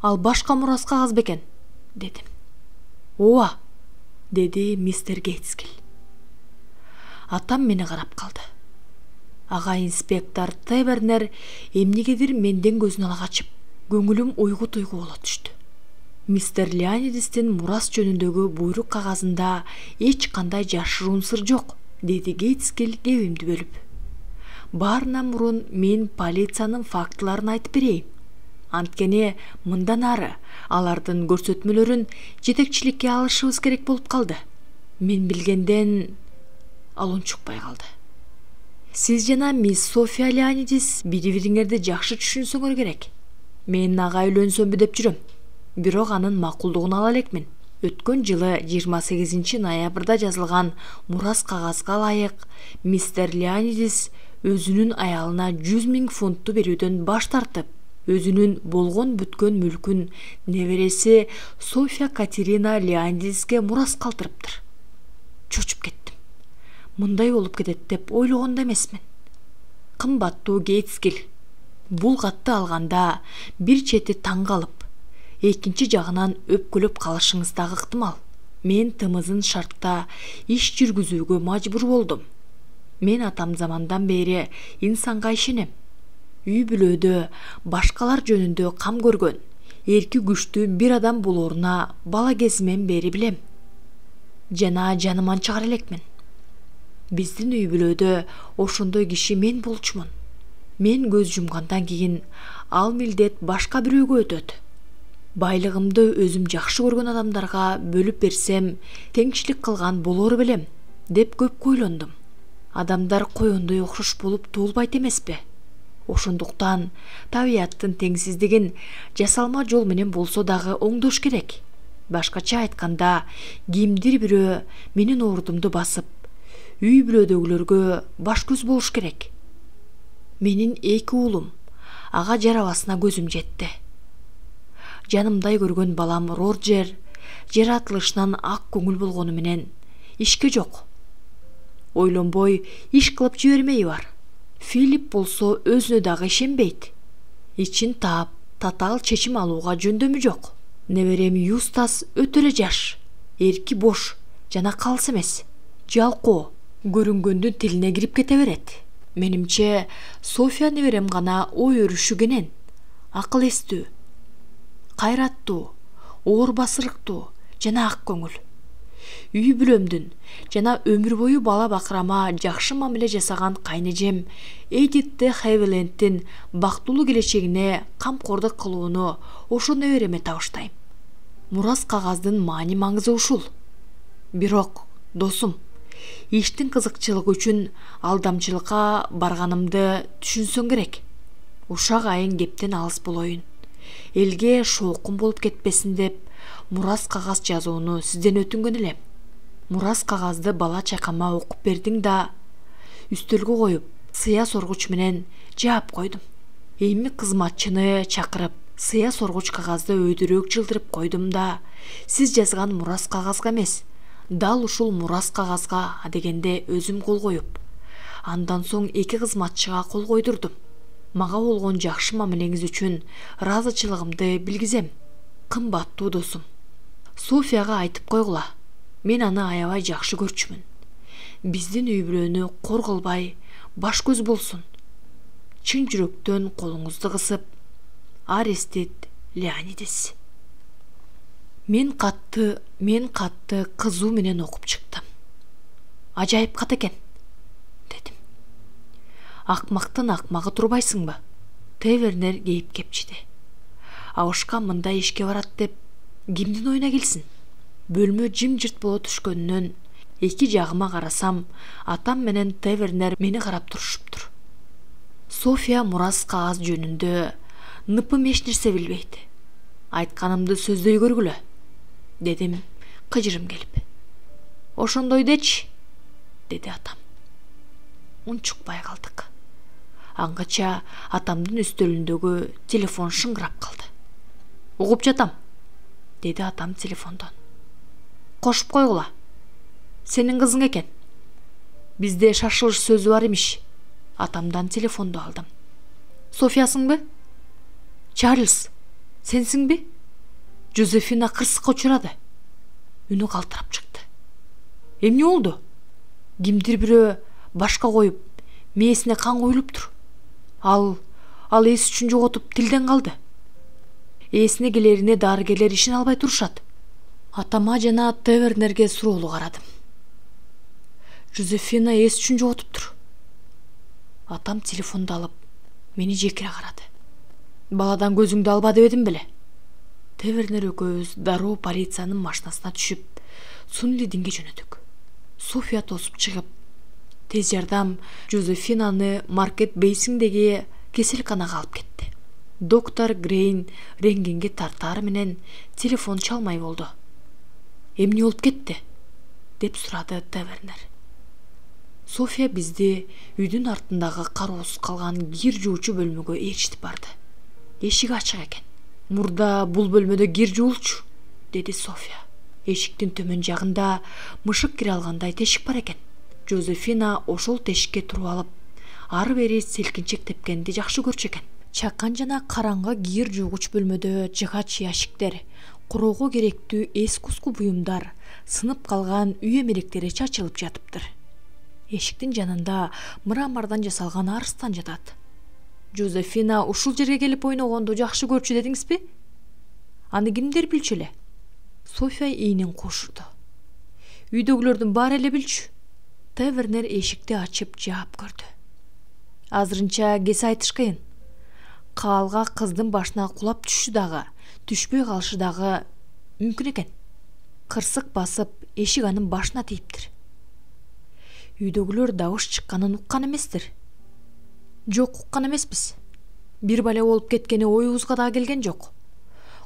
Ал башка мурас кагаз бекен? Дедим. Ооба, деди мистер Гейтскил. Атам мени карап калды. Ага инспектор Тавернер эмнегедир менден көзүн ала качып, көңүлүм уйгу туйгу боло түштү. Мистер Леонидистин мурас жөнүндөгү буйрук кагазында эч кандай жашыруун сыр жок, деди Гейтскил кебимди бөлүп. Баарынан мурун мен полициянын фактыларын айтып берейин. Анткени мындан ары алардын көрсөтмөлөрүн жетекчиликке алышыбыз керек болуп калды. Мен билгенден ал унчукпай калды. Сиз жана мисс София Леонидис бири-бириңерди жакшы түшүнсөңөр керек. Мен ага үйлөнсөмбү деп жүрөм. Бирок анын макулдугун ала элекмин. Өткөн жылы 28 ноябрда жазылган мурас кагазга ылайык мистер Леонидис өзүнүн аялына 100 000 фунтту берүүдөн баш тартып, өзүнүн болгон бүткөн мүлкүн небереси София Катерина Леонидиске мурас калтырыптыр. Чочуп кеттим. Мындай болуп кетет деп ойлогон да эмесмин. Кымбаттуу Гейтскил, бул катты алганда бир чети таң калып, экинчи жагынан өпкөлөп калышыңыз дагы ыктымал. Мен тымызын шартта иш жүргүзүүгө мажбур болдум. Мен атам замандан бери инсанга ишенем. Үй бүлөдө башкалар жөнүндө кам көргөн, эрки күчтүү бир адам болоруна бала кезимден бери билем. Жана жаныман чыгар элекмин. Биздин үй бүлөдө ошондой киши мен болчумун. Мен көз жумгандан кийин ал милдет башка бирөөгө өтөт. Байлыгымды өзүм жакшы көргөн адамдарга бөлүп берсем, теңчилик кылган болор белем, деп көп ойлондум. Адамдар коёндой окшош болуп туулбайт эмеспи? Ошондуктан табияттын теңсиздигин жасалма жол менен болсо дагы оңдош керек. Башкача айтканда, кимдир бирөө менин ордумду басып, үй бүлөдөгүлөргө баш көз болуш керек. Менин 2 уулум, ага жарабасына көзүм жетти. Жанымдай көргөн балам Роджер жаратылышынан ак көңүл болгону менен ишке жок. Ойлонбой иш кылып жибермеyi бар. Филипп болсо өзүнө дагы ишенбейт. Ичин таап, татаал чечим алууга жөндөмү жок. Неберем Юстас өтө эле жаш, эрки бош жана калыс эмес. Жалкоо, көрүнгөндүн тилине кирип кете берет. Менимче София неберем гана ой өрүшү кенен, акыл эстүү, кайраттуу, оор басырыктуу жана ак көңүл. Үй бүлөмдүн жана өмүр бою бала бакырама жакшы мамиле жасаган кайнэжем Эдит де Хевиленттин бактылуу келечегине камкордук кылууну ошо небереме табыштайм. Мурас кагаздын маани маңызы ушул. Бирок, досум, иштин кызыкчылыгы үчүн алдамчылыкка барганымды түшүнсөң керек. Ушак айын кептен алыс болоюн. Элге шоокун болуп кетпесин деп мурас кагаз жазууну сизден өтүнгөн элем. Мурас кагазды бала чакама окуп бердиң да, үстөлгө коюп, сыя соргуч менен жаап койдум. Эми кызматчыны чакырып, сыя соргуч кагазды өйдөрөөк жылдырып койдум да, сиз жазган мурас кагазга эмес, дал ушул мурас кагазга дегенде өзүм кол коюп, андан соң 2 кызматчыга кол койдурдум. Мага болгон жакшы мамилеңиз үчүн ыраазычылыгымды билгизем. Кымбаттуу досум, Софияга айтып койгула, мен аны аябай жакшы көрчүмүн. Биздин үй бүлөнү кор кылбай, баш көз болсун. Чын жүрөктөн колуңузду кысып, Арестит Леонидис. Мен катты кызуу менен окуп чыктым. Ажайып кат экен, дедим. Акмактын акмагы турбайсыңбы? Тавернер кейип кепчиди. Абышка мындай ишке барат деп кимдин оюна келсин? Бөлмө жымжырт боло түшкөнүнөн эки жагыма карасам, атам менен Тавернер мени карап турушуптур. София мурас кагаз жөнүндө ныпым эч нерсе билбейт. Айтканымды сөздөй көргүлө, дедим кыжырым келип. Ошондой дечи, деди атам. Унчукпай калдык. Аңгача атамдын үстөлүндөгү телефон шыңгырап калды. Угуп жатам, деди атам телефондон. Кошуп койгула. Сенин кызың экен. Бизде шашылыш сөзү бар имиш. Атамдан телефонду алдым. Софиясыңбы? Чарльз, сенсиңби? Жозефина кырсыкка учурады. Үнү калтырап чыкты. Эмне болду? Кимдир бирөө башка коюп, мээсине кан куюлуптур. Ал эс үчүн жоготуп тилден калды. Эсине келерине дарыгерлер ишине албай турушат. Атама жана Тавернерге суроолуу карадым. Жозефина эс үчүн жоготуптур. Атам телефонду алып, мени жекире карады. Баладан көзүңдү алба дебедим беле? Тавернер экөөбүз дароо полициянын машинасына түшүп, Сунлидинге жөнөдүк. София тосуп чыгып, тез жардам Жозефинаны Маркет Бейсиңдеги кеселканага алып кетти. Доктор Грейн рентгенге тартаары менен телефон чалмай болду. Эмне болуп кетти? Деп сурады Тавернер. София бизди үйдүн артындагы кароосуз калган кир жуучу бөлмөгө ээрчитип барды. Эшик ачык экен. Мурда бул бөлмөдө кир жуулчу, деди София. Эшиктин төмөн жагында мышык кире алгандай тешик бар экен. Жозефина ошол тешикке туруп алып, ары бери селкинчек тепкенди жакшы көрчү экен. Чакан жана караңгы кир жуугуч бөлмөдө жыгач ящиктер, куроого керектүү эс-куску буюмдар, сынып калган үй эмелектери чачылып жатыптыр. Эшиктин жанында мрамордон жасалган арыстан жатат. Жозефина ушул жерге келип ойногонду жакшы көрчү дедиңизби? Аны кимдер билчү эле? София ийинин кошурду. Үйдөгүлөрдүн баары эле билчү. Тавернер эшикти ачып жаап көрдү. Азырынча кесе айтыш кыйын. Каалга кыздын башына кулап түшү дагы, түшпөй калышы дагы мүмкүн экен. Кырсык басып, эшик анын башына тийиптир. Үйдөгүлөр добуш чыкканын уккан эместир. Жок, уккан эмеспиз. Бир бале болуп кеткени оюбузга да келген жок.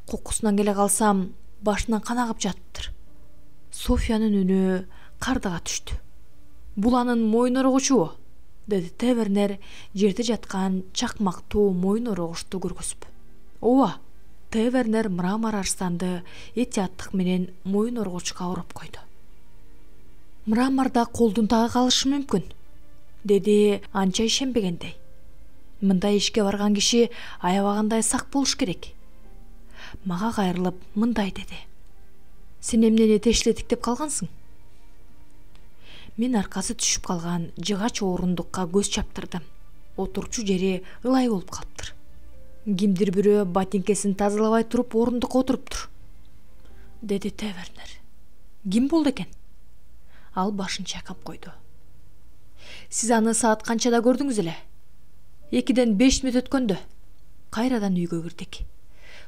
Кокусунан келе калсам, башынан кан агып жатыптыр. Софиянын үнү кардыга түштү. Бул анын моюн орогучубу? Деди Тавернер жерде жаткан чакмактуу моюн орогучту көргөзүп. Ооба, Тавернер мрамор арстанды этияттык менен моюн орогучка ороп койду. Мраморда колдун тагы калышы мүмкүн, деди анча ишенбегендей. Мындай ишке барган киши аябагандай сак болуш керек. Мага кайрылып мындай деди. Сен эмнени тешлетик деп калгансың? Мен аркасы түшүп калган жыгач орундукка көз чаптырдым. Отурчу жери ылай болуп калыптыр. Кимдир бирөө ботинкесин тазалабай туруп орундукка отуруптур, деди Тавернер. Ким болду экен? Ал башын чайкап койду. Сиз аны саат канчада көрдүңүз эле? 2-ден 5 мүнөт өткөндө. Кайрадан үйгө кирдик.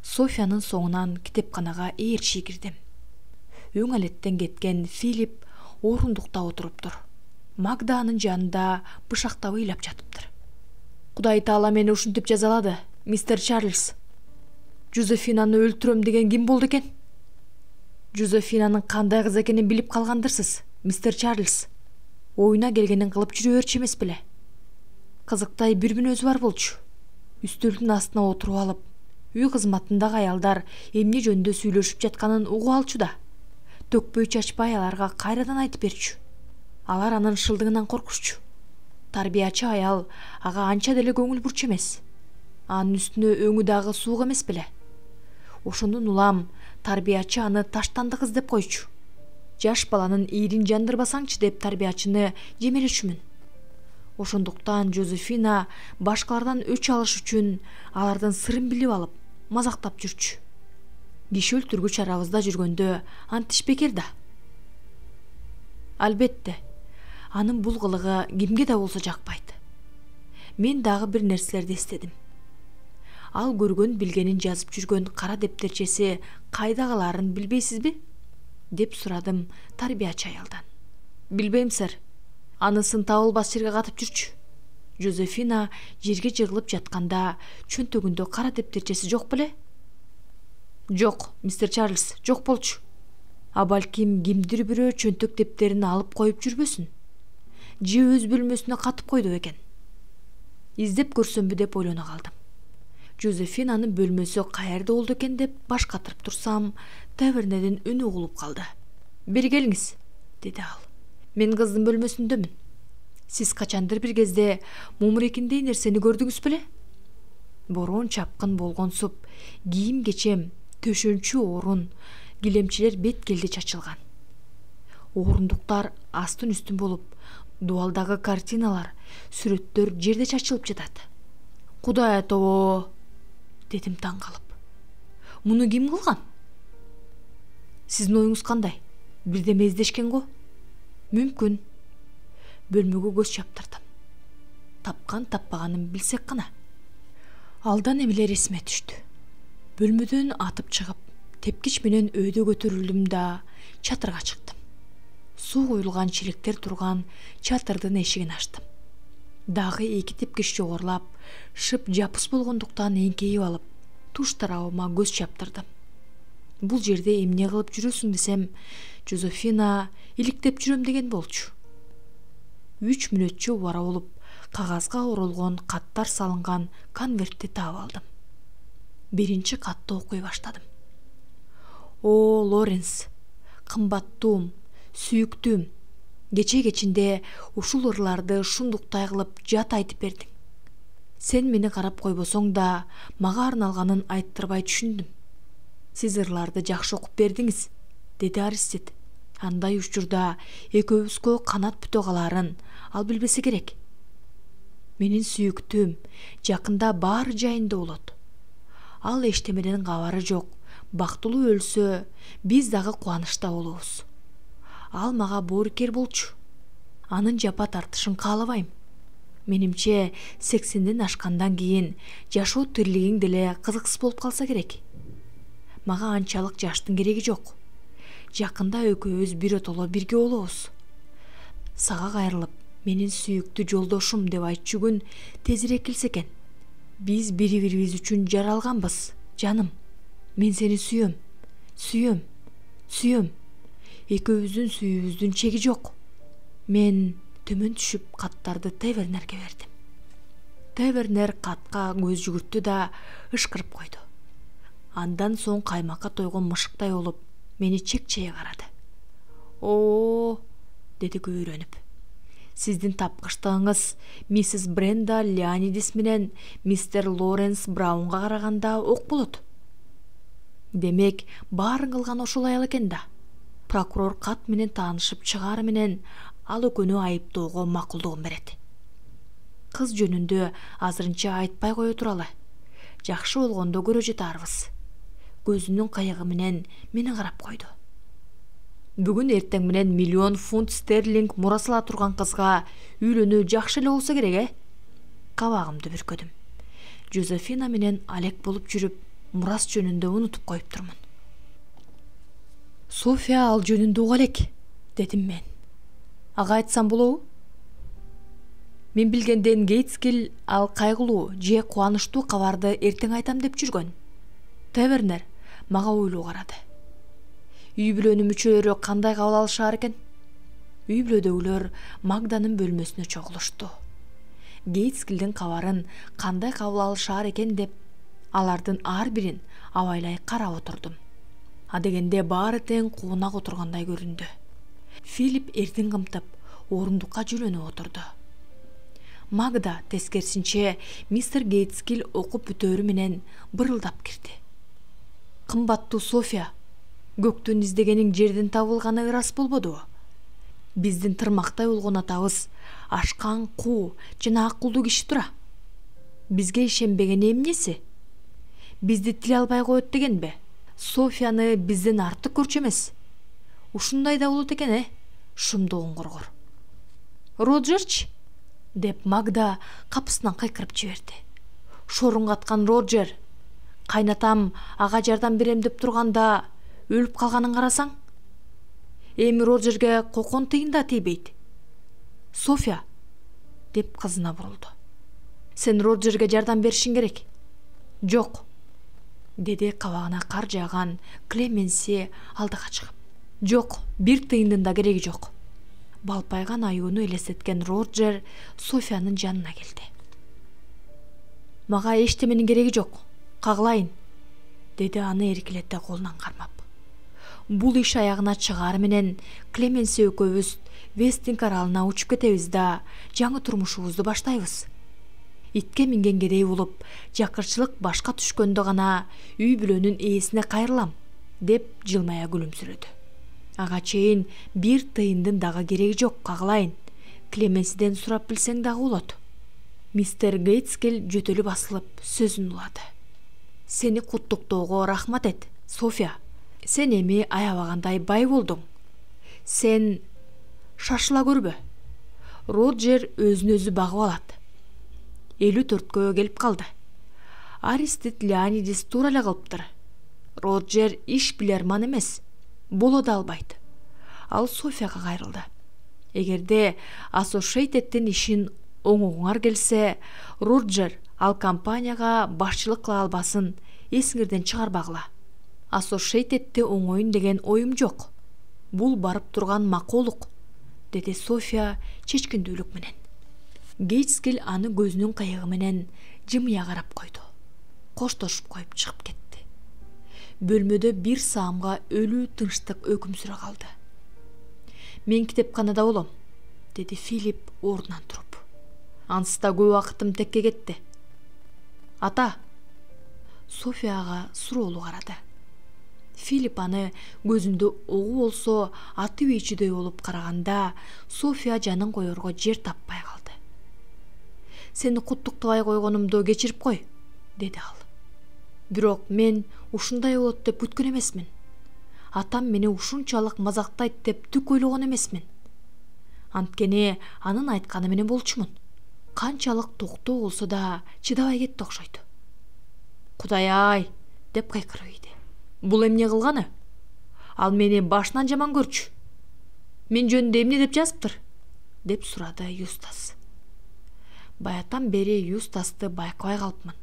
Софиянын соңунан китепканага ээрчи кирдим. Өң алеттен кеткен Филипп орундукта отуруптур. Магда анын жанында бышактап ыйлап жатыптыр. Кудай Таала мени ушинтип жазалады, мистер Чарльз. Жозефинаны өлтүрөм деген ким болду экен? Жозефинанын кандай кыз экенин билип калгандырсыз, мистер Чарльз. Оюна келгенин кылып жүрө берчү эмес беле? Кызыктай бир мүнөзү бар болчу. Үстөлдүн астына отуруп алып, үй кызматындагы аялдар эмне жөнүндө сүйлөшүп жатканын угуп алчу да. Төкпөй чачпай аларга кайрадан айтып берчү. Алар анын шылдыгынан коркушчу. Тарбиячы аял ага анча деле көңүл бурчу эмес. Анын үстүнө өңү дагы суук эмес беле. Ошондон улам тарбиячы аны таштанды кыз деп койчу. Жаш баланын ийрин жандырбасаңчы деп тарбиячыны жемелечүмүн. Ошондуктан Жозефина башкалардан өч алыш үчүн алардын сырын билип алып, мазактап жүрчү. Киши өлтүргүч арабызда жүргөндө антиш бекер да. Албетте, анын бул кылыгы кимге да болсо жакпайт. Мен дагы бир нерселерди эстедим. Ал көргөн билгенин жазып жүргөн кара дептерчеси кайдагыларын билбейсизби? Деп сурадым тарбиячы аялдан. Билбейм, сэр. Анысын табылбас жерге катып жүрчү. Жозефина жерге жыгылып жатканда чөнтөгүндө кара дептерчеси жок беле? Жок, мистер Чарльз, жок болчу. А балким кимдир бирөө чөнтөк дептерин алып коюп жүрбөсүн. Же өз бөлмөсүнө катып койду экен. Издеп көрсөмбү деп ойлоно калдым. Жозефинанын бөлмөсү каерде болду экен деп баш катырып турсам, Тавернердин үнү угулуп калды. Бери келиңиз, деди ал. Мен кыздын бөлмөсүндөмүн. Сиз качандыр бир кезде мумурекиндей нерсени көрдүңүз беле? Борон чапкын болгонсуп, кийим кечем, төшөнчү орун, килемчилер бет келди чачылган. Орундуктар астын үстүн болуп, дубалдагы картиналар, сүрөттөр жерде чачылып жатат. Кудай тобо, дедим таң калып. Муну ким кылган? Сиздин оюңуз кандай? Бирдеме издешкен го? Мүмкүн. Бөлмөгө көз чаптырдым. Тапкан таппаганын билсек кана. Алдан эмелер эсиме түштү. Бөлмөдөн атып чыгып, тепкич менен өйдө көтөрүлдүм да чатырга чыктым. Суу куюлган челектер турган чатырдын эшигин ачтым. Дагы 2 тепкич жогорулап, шып жапыс болгондуктан эңкейип алып, туш тарабыма көз чаптырдым. Бул жерде эмне кылып жүрөсүң десем, Жозефина иликтеп жүрөм деген болчу. 3 мүнөтчө убара болуп, кагазга оролгон каттар салынган конвертти таап алдым. Биринчи катты окуй баштадым. О, Лоренс, кымбаттуум, сүйүктүүм, кечинде ушул ырларды шундуктай кылып жат айтып бердиң. Сен мени карап койбосоң да, мага арналганын айттырбай түшүндүм. Сиз ырларды жакшы окуп бердиңиз, деди Аристид. Андай учурда экөөбүзгө канат бүтө каларын ал билбесе керек. Менин сүйүктүүм жакында баары жайында болот. Ал эчтемеден кабары жок. Бактылуу өлсө, биз дагы кубанычта болобуз. Ал мага боорукер болчу. Анын жапа тартышын каалабайм. Менимче 80ден ашкандан кийин жашоо тирлигиң деле кызыксыз болуп калса керек. Мага анчалык жаштын кереги жок. Жакында экөөбүз биротоло бирге болобуз. Сага кайрылып, менин сүйүктүү жолдошум деп айтчу күн тезирээк келсе экен. Биз бири-бирибиз үчүн жаралганбыз, жаным. Мен сени сүйөм, сүйөм, сүйөм. Экөөбүздүн сүйүүбүздүн чеги жок. Мен төмөн түшүп каттарды Тавернерге бердим. Тавернер катка көз жүгүрттү да ышкырып койду. Андан соң каймакка тойгон мышыктай болуп, мени чек-чее карады. О, деди көйрөнүп. Сиздин тапкычтыгыңыз миссис Бренда Леонидис менен мистер Лоренс Браунга караганда ок болот. Демек, баарын кылган ошол аял экен да. Прокурор кат менен таанышып чыгары менен ал экөөнү айыптоого макулдугун берет. Кыз жөнүндө азырынча айтпай кое туралы. Жакшы болгондо көрө жатарбыз. Көзүнүн кайыгы менен мени карап койду. Бүгүн эртең менен 1 000 000 фунт стерлинг мура сала турган кызга үйлөнүү жакшы эле болсо керек, Кабагымды бүркөдүм. Жозефина менен алек болуп жүрүп, мурас жөнүндө унутуп коюптурмун. София ал жөнүндө уга элек, дедим мен. Ага айтсам болобу? Мен билгенден Гейтскил ал кайгылуу же кубанычтуу кабарды эртең айтам деп жүргөн. Тавернер мага ойлуу карады. Үй бүлөнүн мүчөлөрү кандай кабыл алышаар экен? Үй бүлөдөгүлөр Магданын бөлмөсүнө чогулушту. Гейтскилдин кабарын кандай кабыл алышаар экен деп, алардын ар бирин абайлай карап отурдум. Адегенде баары тең куунак отургандай көрүндү. Филипп эрдин кымтып, орундукка жүлөнүп отурду. Магда тескерисинче мистер Гейтскил окуп бүтөөрү менен бырылдап кирди. Кымбаттуу София, көктөн издегениң жерден табылганы ырас болбодубу? Биздин тырмактай болгон атабыз ашкан куу жана акылдуу киши тура. Бизге ишенбеген эмнеси? Бизди тиле албай коет дегенби? Софияны бизден артык көрчү эмес. Ушундай да болот экен, шумдугун коргор. Роджерч? Деп Магда капысынан кайкырып жиберди. Шорун каткан Роджер. Кайнатам ага жардам берем деп турганда өлүп калганын карасаң. Эми Роджерге кокон тыйын да тийбейт. София, деп кызына бурулду. Сен Роджерге жардам беришиң керек. Жок, деди кабагына кар жааган Клеменси алдыга чыгып. Жок, бир тыйындын да кереги жок. Балпайган аюуну элестеткен Роджер Софиянын жанына келди. Мага эчтеменин кереги жок, кагылайын, деди аны эркелете колунан кармап. Бул иш аягына чыгаар менен Клеменси экөөбүз Вестинг аралына учуп кетебиз да жаңы турмушубузду баштайбыз. Итке минген кедей болуп, жакырчылык башка түшкөндө гана үй бүлөнүн ээсине кайрылам, деп жылмая күлүмсүрөдү. Ага чейин бир тыйындын дагы кереги жок, кагылайын. Клеменсиден сурап билсең дагы болот. Мистер Гейтскел жөтөлү басылып сөзүн улады. Сени куттуктоого рахмат эт, София. Сен эми аябагандай бай болдуң. Сен шашыла көрбө. Роджер өзүн өзү багып алат. 54-кө келип калды. Аристид Леонидис туура эле кылыптыр. Роджер иш билерман эмес, боло да албайт. Ал Софияга кайрылды. Эгерде Associated'тин ишин оңуңар келсе, Роджер ал компанияга башчылык кыла албасын эсиңерден чыгарбагыла. Associated'ти оңоюн деген оюм жок. Бул барып турган макулук, деди София чечкиндүүлүк менен. Гейтскел аны көзүнүн кайыгы менен жымыя карап койду. Коштошуп коюп чыгып кетти. Бөлмөдө бир саамга өлүү тынчтык өкүм сүрө калды. Мен китепканада болом, деди Филипп ордунан туруп. Ансызда көп убакытым текке кетти. Ата, Софияга суроолуу карады. Филипп аны көзүндө огу болсо атып ийчүдөй болуп караганда, София жанын коерго жер таппай калды. Сени куттуктабай койгонумду кечирип кой, деди ал. Бирок мен ушундай болот деп күткөн эмесмин. Атам мени ушунчалык мазактайт деп түк ойлогон эмесмин. Анткени анын айтканы менен болчумун. Канчалык токтоо болсо да чыдабай кетти окшойт. Кудай-ай, деп кайкырып ийди. Бул эмне кылганы? Ал мени башынан жаман көрчү. Мен жөнүндө эмне деп жазыптыр? Деп сурады Юстас. Баятан бери Юстасты байкабай калыпмын.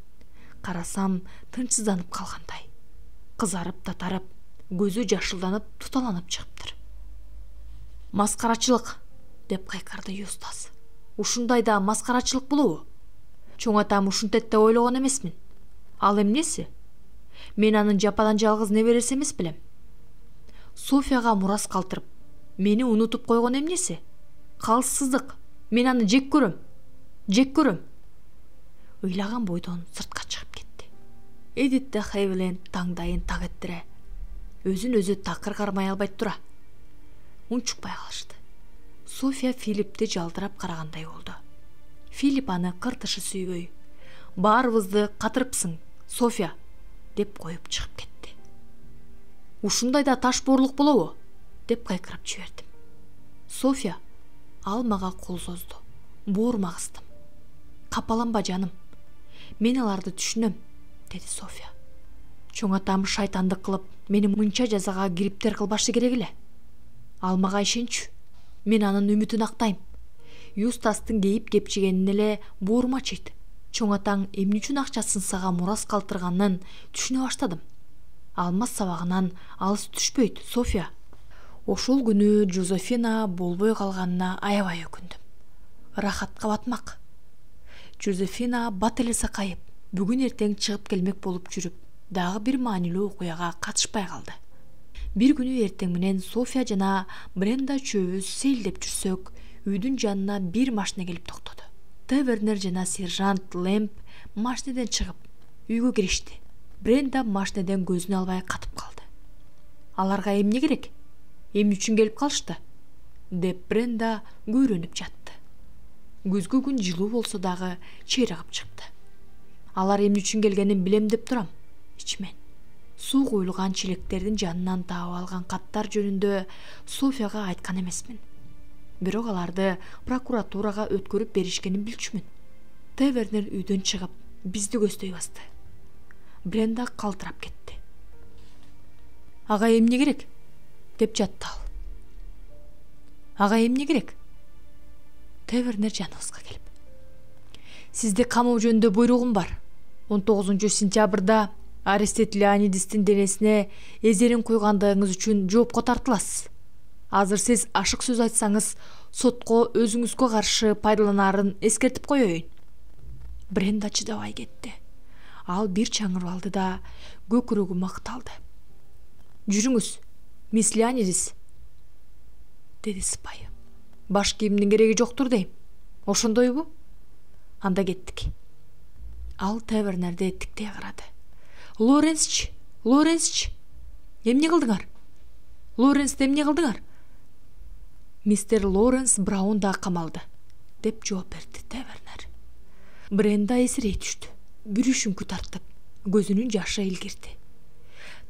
Карасам тынчсызданып калгандай. Кызарып татарып, көзү жашылданып, туталанып чыгыптыр. Маскарачылык, деп кайкырды Юстас. Ушундайда маскарачылык болобу? Чоң атам ушинтет деп ойлогон эмесмин. Ал эмнеси? Мен анын жападан жалгыз небереси эмес белем. Софияга мурас калтырып, мени унутуп койгон эмнеси? Калыссыздык. Мен аны жек көрөм. Жек көрөм. Ыйлаган бойдон сыртка чыгып кетти. Эдит да Хейвленд таңдайын так эттире, өзүн өзү такыр кармай албай тура. Унчукпай калышты. София Филиппти жалдырап карагандай болду. Филипп аны кыртышы сүйбөй, баарыбызды катырыпсың, София, деп коюп чыгып кетти. Ушундайда таш боорлук болобу? Деп кайкырып жибердим. София, ал мага кол созду. Боорма кыстым. Капаланба жаным. Мен аларды түшүнөм, деди София. Чоң атам шайтандык кылып, мени мынча жазага кириптер кылбашы керек эле. Ал мага ишенчү. Мен анын үмүтүн актайм. Юстастын кейип кепчигенин эле боорма чыйт. Чоң атаң эмне үчүн акчасын сага мурас калтырганын түшүнө баштадым. Алмаз сабагынан алыс түшпөйт, София. Ошол күнү Жозефина болбой калганына аябай өкүндүм. Рахатка батмак. Жозефина бат эле сакайып, бүгүн эртең чыгып келмек болуп жүрүп, дагы бир маанилүү окуяга катышпай калды. Бир күнү эртең менен София жана Бренда чөбүз сейилдеп жүрсөк, үйдүн жанына бир машина келип токтоду. Тавернер жана сержант Лэмп машинеден чыгып, үйгө киришти. Бренда машинеден көзүн албай катып калды. Аларга эмне керек? Эмне үчүн келип калышты? Деп Бренда көйрөнүп жатты. Күзгү күн жылуу болсо дагы чыйрагып чыкты. Алар эмне үчүн келгенин билем деп турам. Ичмен. Суу куюлган челектердин жанынан таап алган каттар жөнүндө Софияга айткан эмесмин. Бирок аларды прокуратурага өткөрүп беришкенин билчүмүн. Тавернер үйдөн чыгып, бизди көздөй басты. Бренда калтырап кетти. Ага эмне керек? Деп жатты ал. Ага эмне керек? Тавернер жаныбызга келип. Сизде камоо жөнүндө буйругум бар. 19-сентябрда Аристид Леонидистин денесине эзерин куйгандыгыңыз үчүн жоопко тартыласыз. Азыр сиз ашык сөз айтсаңыз, сотко өзүңүзгө каршы пайдаланаарын эскертип коеюн. Бренда чыдабай кетти. Ал бир чаңырып алды да көкүрөгү макталды. Жүрүңүз, Мисс Леонидис, деди сыпайы. Баш кийимдин кереги жоктур дейм. Ошондойбу? Анда кеттик. Ал тавернерде тиктей карады. Лоренсчи, эмне кылдыңар? Лоренс, эмне кылдыңар? Мистер Лоренс Браун да камалды, деп жооп берди тавернер. Бренда эсирей түштү. Бүрүшүңкү тартып, көзүнүн жашы илгирди.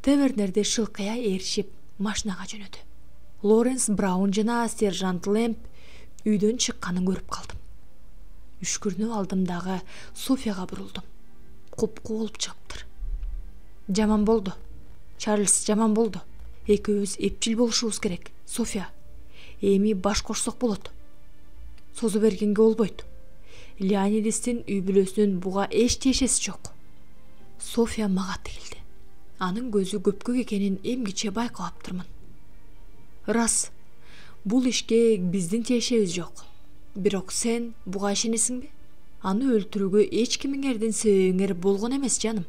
Тавернерде шылкыя ээришип машинага жөнөдү. Лоренс Браун жана сержант Лэмп үйдөн чыкканын көрүп калдым. Үшкүрүнүп алдым дагы Софияга бурулдум. Купку болуп чыгыптыр. Жаман болду. Чарльз, жаман болду. Экөөбүз эпчил болушубуз керек. София, эми баш кошсок болот. Созу бергенге болбойт. Леонидистин үй бүлөсүнүн буга эч тиешеси жок. София мага тигилди. Анын көзү көпкөк экенин эмгиче байкаптырмын. Рас, бул ишке биздин тиешебиз жок. Бирок сен буга ишенесиңби? Аны өлтүрүүгө эч кимиңердин себебиңер болгон эмес, жаным.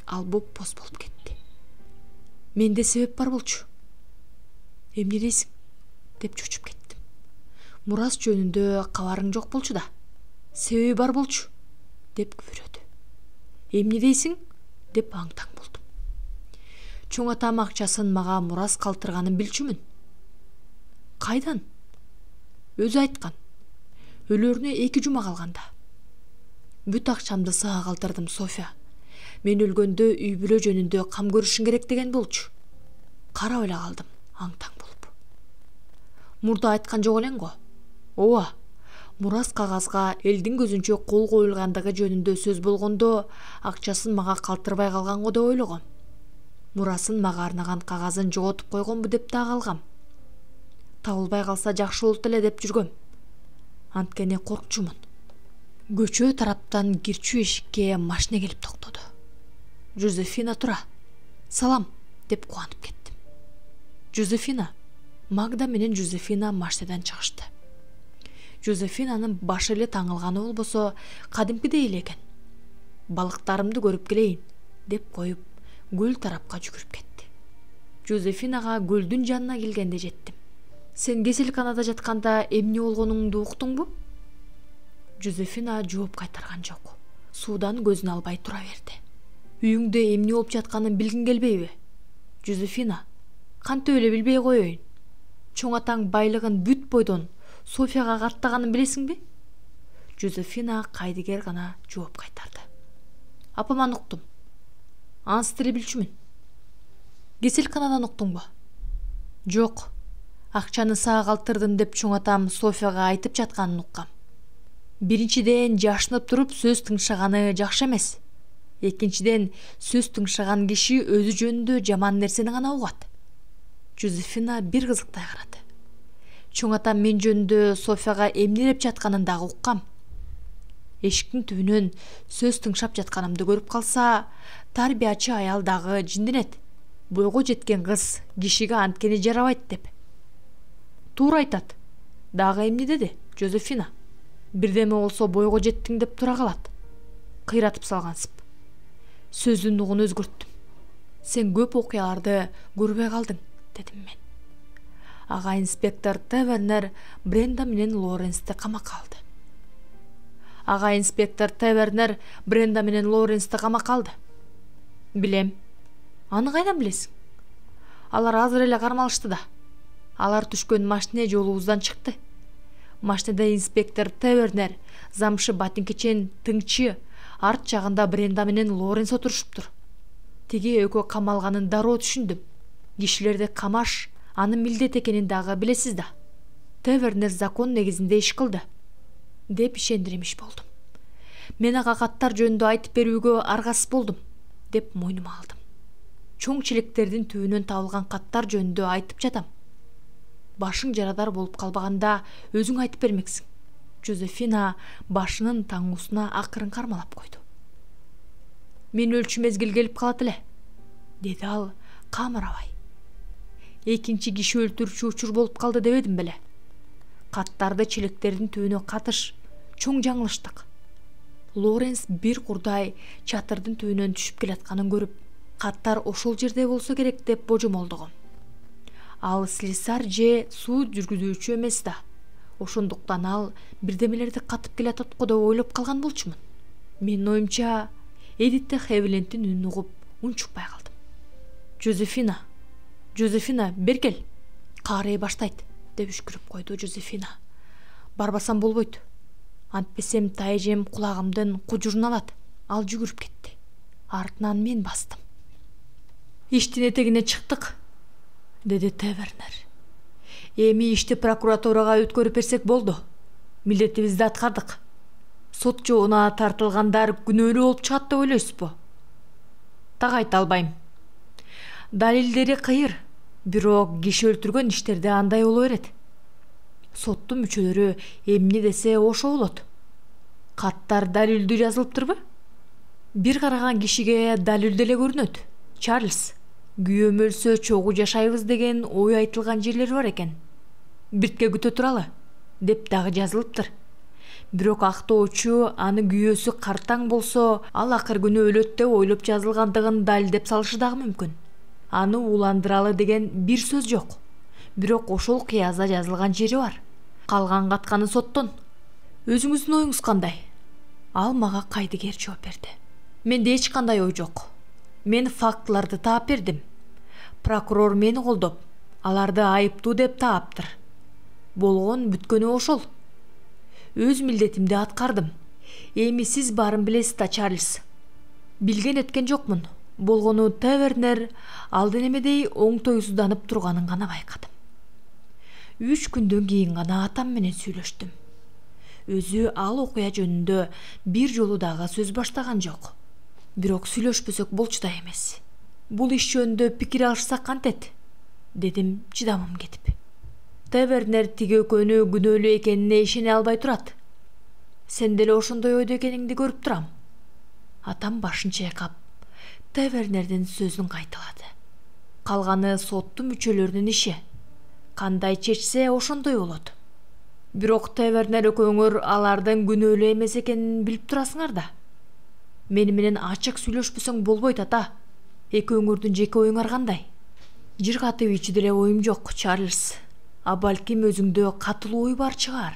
Ал боп-боз болуп кетти. Менде себеп бар болчу. Эмне дейсиң? Деп чочуп кеттим. Мурас жөнүндө кабарың жок болчу да. Себеби бар болчу, деп күбүрөдү. Эмне дейсиң? Деп аң-таң болдум. Чоң атам акчасын мага мурас калтырганын билчүмүн. Кайдан? Өзү айткан. Өлөрүнө 2 жума калганда. Бүт акчамды сага калтырдым, София. Мен өлгөндө үй бүлө жөнүндө кам көрүшүң керек деген болчу. Карап эле калдым, аң-таң болуп. Мурда айткан жок элең го? Ооба. Мурас кагазга элдин көзүнчө кол коюлгандыгы жөнүндө сөз болгондо, акчасын мага калтырбай калган го деп ойлогом. Мурасын мага арнаган кагазын жоготуп койгонбу деп да калгам. Табылбай калса жакшы болот эле деп жүргөм. Анткени коркчумун. Көчө тараптан кирчүү эшикке машина келип токтоду. Жозефина тура. Салам, деп кубанып кеттим. Жозефина. Магда менен Жозефина машинадан чыгышты. Жозефинанын башы эле таңылганы болбосо, кадимкидей эле экен. Балыктарымды көрүп келейин, деп коюп, көл тарапка жүгүрүп кетти. Жозефинага көлдүн жанына келгенде жеттим. Сен кеселканада жатканда эмне болгонуңду уктуңбу? Жозефина жооп кайтарган жок. Суудан көзүн албай тура берди. Үйүңдө эмне болуп жатканын билгиң келбейби? Жозефина, кантип эле билбей коеюн? Чоң атаң байлыгын бүт бойдон Софияга каттаганын билесиңби? Жозефина кайдыгер гана жооп кайтарды. Апаман уктум. Ансы деле билчүмүн. Кеселканадан уктуңбу? Жок. Акчаны сага калтырдым деп чоң атам Софияга айтып жатканын уккам. Биринчиден, жашынып туруп сөз тыңшаганы жакшы эмес. Экинчиден, сөз тыңшаган киши өзү жөнүндө жаман нерсени гана угат. Жозефина бир кызыктай карады. Чоң атам мен жөнүндө Софияга эмне деп жатканын дагы уккам. Эшиктин түбүнөн сөз тыңшап жатканымды көрүп калса, тарбиячы аял дагы жинденет. Бойго жеткен кыз кишиге анткени жарабайт деп. Туура айтат. Дагы эмне деди Жозефина? Бирдеме болсо бойго жеттиң деп тура калат. Кыйратып салгансып. Сөздүн угун өзгөрттүм. Сен көп окуяларды көрбөй калдың, дедим мен. Ага инспектор Тавернер Бренда менен Лоренсти камакка алды. Ага инспектор Тавернер Бренда менен Лоренсти камакка алды. Билем. Аны кайдан билесиң? Алар азыр эле кармалышты да. Алар түшкөн машина жолубуздан чыкты. Машинада инспектор Тавернер, замшы батинкичен тыңчы, арт жагында Бренда менен Лоренс отурушуптур. Тиги экөө камалганын дароо түшүндүм. Кишилерди камаш анын милдет экенин дагы билесиз да. Тавернер закон негизинде иш кылды, деп ишендирмиш болдум. Мен ага каттар жөнүндө айтып берүүгө аргасыз болдум, деп мойнума алдым. Чоң челектердин түбүнөн табылган каттар жөнүндө айтып жатам. Башың жарадар болуп калбаганда өзүң айтып бермексиң. Жозефина башынын таңуусуна акырын кармалап койду. Мен өлчү мезгил келип калат эле, деди ал камырабай. Экинчи киши өлтүрүүчү учур болуп калды дебедим беле. Каттарды челектердин түбүнө катыш, чоң жаңылыштык. Лоренс бир курдай чатырдын түбүнөн түшүп келатканын көрүп, каттар ошол жерде болсо керек деп божомолдогом. Ал слесарь же суд жүргүзүүчү эмес да. Ошондуктан ал бирдемелерди катып келатат го деп ойлоп калган болчумун. Менин оюмча, Эдитте Хевилендин үнүн угуп унчукпай калдым. Жозефина, бер кел. Каарай баштайт, деп үшкүрүп койду Жозефина. Барбасам болбойт. Антпесем тайжем кулагымдын кужурун алат. Ал жүгүрүп кетти. Артынан мен бастым. Иштин этегине чыктык, деди Тавернер. Эми ишти прокуратурага өткөрүп берсек болду. Милдетибизди аткардык. Сот жоона тартылгандар күнөөлүү болуп чыгат деп ойлойсузбу? Так айта албайм. Далилдери кыйыр, бирок киши өлтүргөн иштерде андай боло берет. Соттун мүчөлөрү эмне десе ошо болот. Каттар далилдүү жазылыптырбы? Бир караган кишиге далил деле көрүнөт. Чарльз, күйөөм өлсө чогуу жашайбыз деген ой айтылган жерлер бар экен. Биртке күтө туралы, деп дагы жазылыптыр. Бирок актоочу аны күйөөсү картаң болсо, ал акыр күнү өлөт деп ойлоп жазылгандыгын далилдеп салышы дагы мүмкүн. Аны уландыралы деген бир сөз жок. Бирок ошол кыязда жазылган жери бар. Калган катканы соттон. Өзүңүздүн оюңуз кандай? Ал мага кайдыгер жооп берди. Менде эч кандай ой жок. Мен фактыларды таап бердим. Прокурор мени колдоп, аларды айыптуу деп тааптыр. Болгон бүткөнү ошол. Өз милдетимди аткардым. Эми сиз баарын билесиз да, Чарльз. Билген эткен жокмун. Болгону Тавернер алдын эмедей оңтойсузданып турганын гана байкадым. 3 күндөн кийин гана атам менен сүйлөштүм. Өзү ал окуя жөнүндө бир жолу дагы сөз баштаган жок. Бирок сүйлөшпөсөк болчу да эмес. Бул иш жөнүндө пикир алышсак кантет, дедим чыдамым кетип. Тавернер тиги экөөнү күнөөлүү экенине ишене албай турат. Сен деле ошондой ойдо экениңди көрүп турам. Атам башын чайкап, Тавернердин сөзүн кайталады. Калганы соттун мүчөлөрүнүн иши. Кандай чечсе ошондой болот. Бирок Тавернер экөөңөр алардын күнөөлүү эмес экенин билип турасыңар да. Мени менен ачык сүйлөшпөсөң болбойт, ата. Экөөңөрдүн жеке оюңар кандай? Жыргатып ичи деле оюм жок, Чарльз. А балким өзүңдө катылуу ой бар чыгар.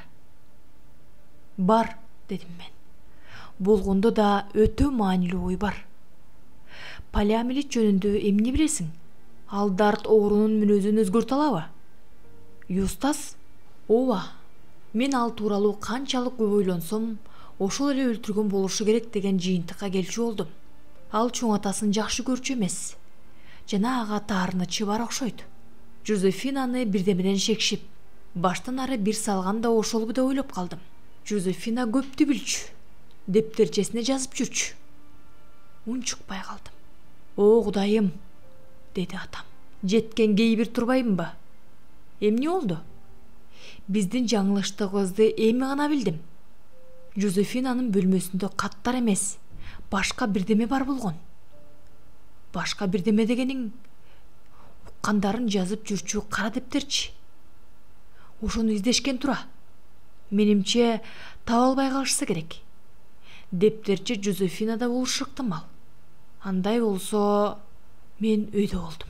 Бар, дедим мен. Болгондо да өтө маанилүү ой бар. Полиамилит жөнүндө эмне билесиң? Ал Дарт оорунун мүнөзүн өзгөртө алабы? Юстас? Ооба. Мен ал тууралуу канчалык көп ойлонсом, ошол эле өлтүргөн болушу керек деген жыйынтыкка келчү болдум. Ал чоң атасын жакшы көрчү эмес. Жана ага таарынычы бар окшойт. Жозефинаны бирдемеден шекшип, баштан ары бир салганда ошолбу деп ойлоп калдым. Жозефина көптү билчү. Дептерчесине жазып жүрчү. Унчукпай калдым. О, Кудайым, деди атам. Жеткен кейбир турбаймынбы? Эмне болду? Биздин жаңылыштыгыбызды эми гана билдим. Жозефинанын бөлмөсүндө каттар эмес, башка бирдеме бар болгон. Башка бирдеме дегениң уккандарын жазып жүрчү кара дептерчи. Ошону издешкен тура. Менимче таба албай калышса керек. Дептерчи Жозефинада болушу ыктымал. Андай болсо, мен өйдө болдум.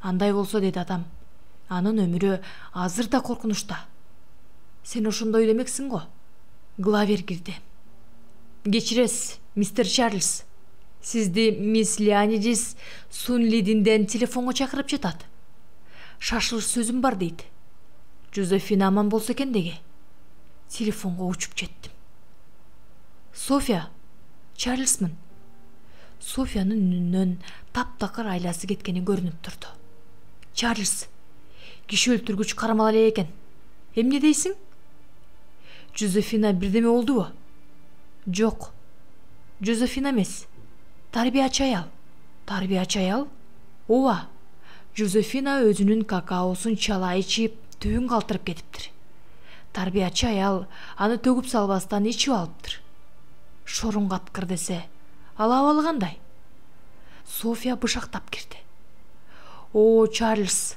Андай болсо, деди атам. Анын өмүрү азыр да коркунучта. Сен ошондой демексиң го? Главер кирди. Кечиресиз, мистер Чарльз. Сизди мисс Леонидис Сунлидинден телефонго чакырып жатат. Шашылыш сөзүм бар дейт. Жозефина аман болсо экен деги. Телефонго учуп жеттим. София, Чарльзмын. Софиянын үнүнөн таптакыр айласы кеткени көрүнүп турду. Чарльз, киши өлтүргүч кармала эле экен. Эмне дейсиң? Жозефина бирдеме болдубу? Жок. Жозефина эмес. Тарбиячы аял. Тарбиячы аял? Ооба. Жозефина өзүнүн какаосун чала ичип, түбүн калтырып кетиптир. Тарбиячы аял аны төгүп салбастан ичип алыптыр. Шорун каткыр десе, ал абалы кандай? София бышактап кирди. О, Чарльз,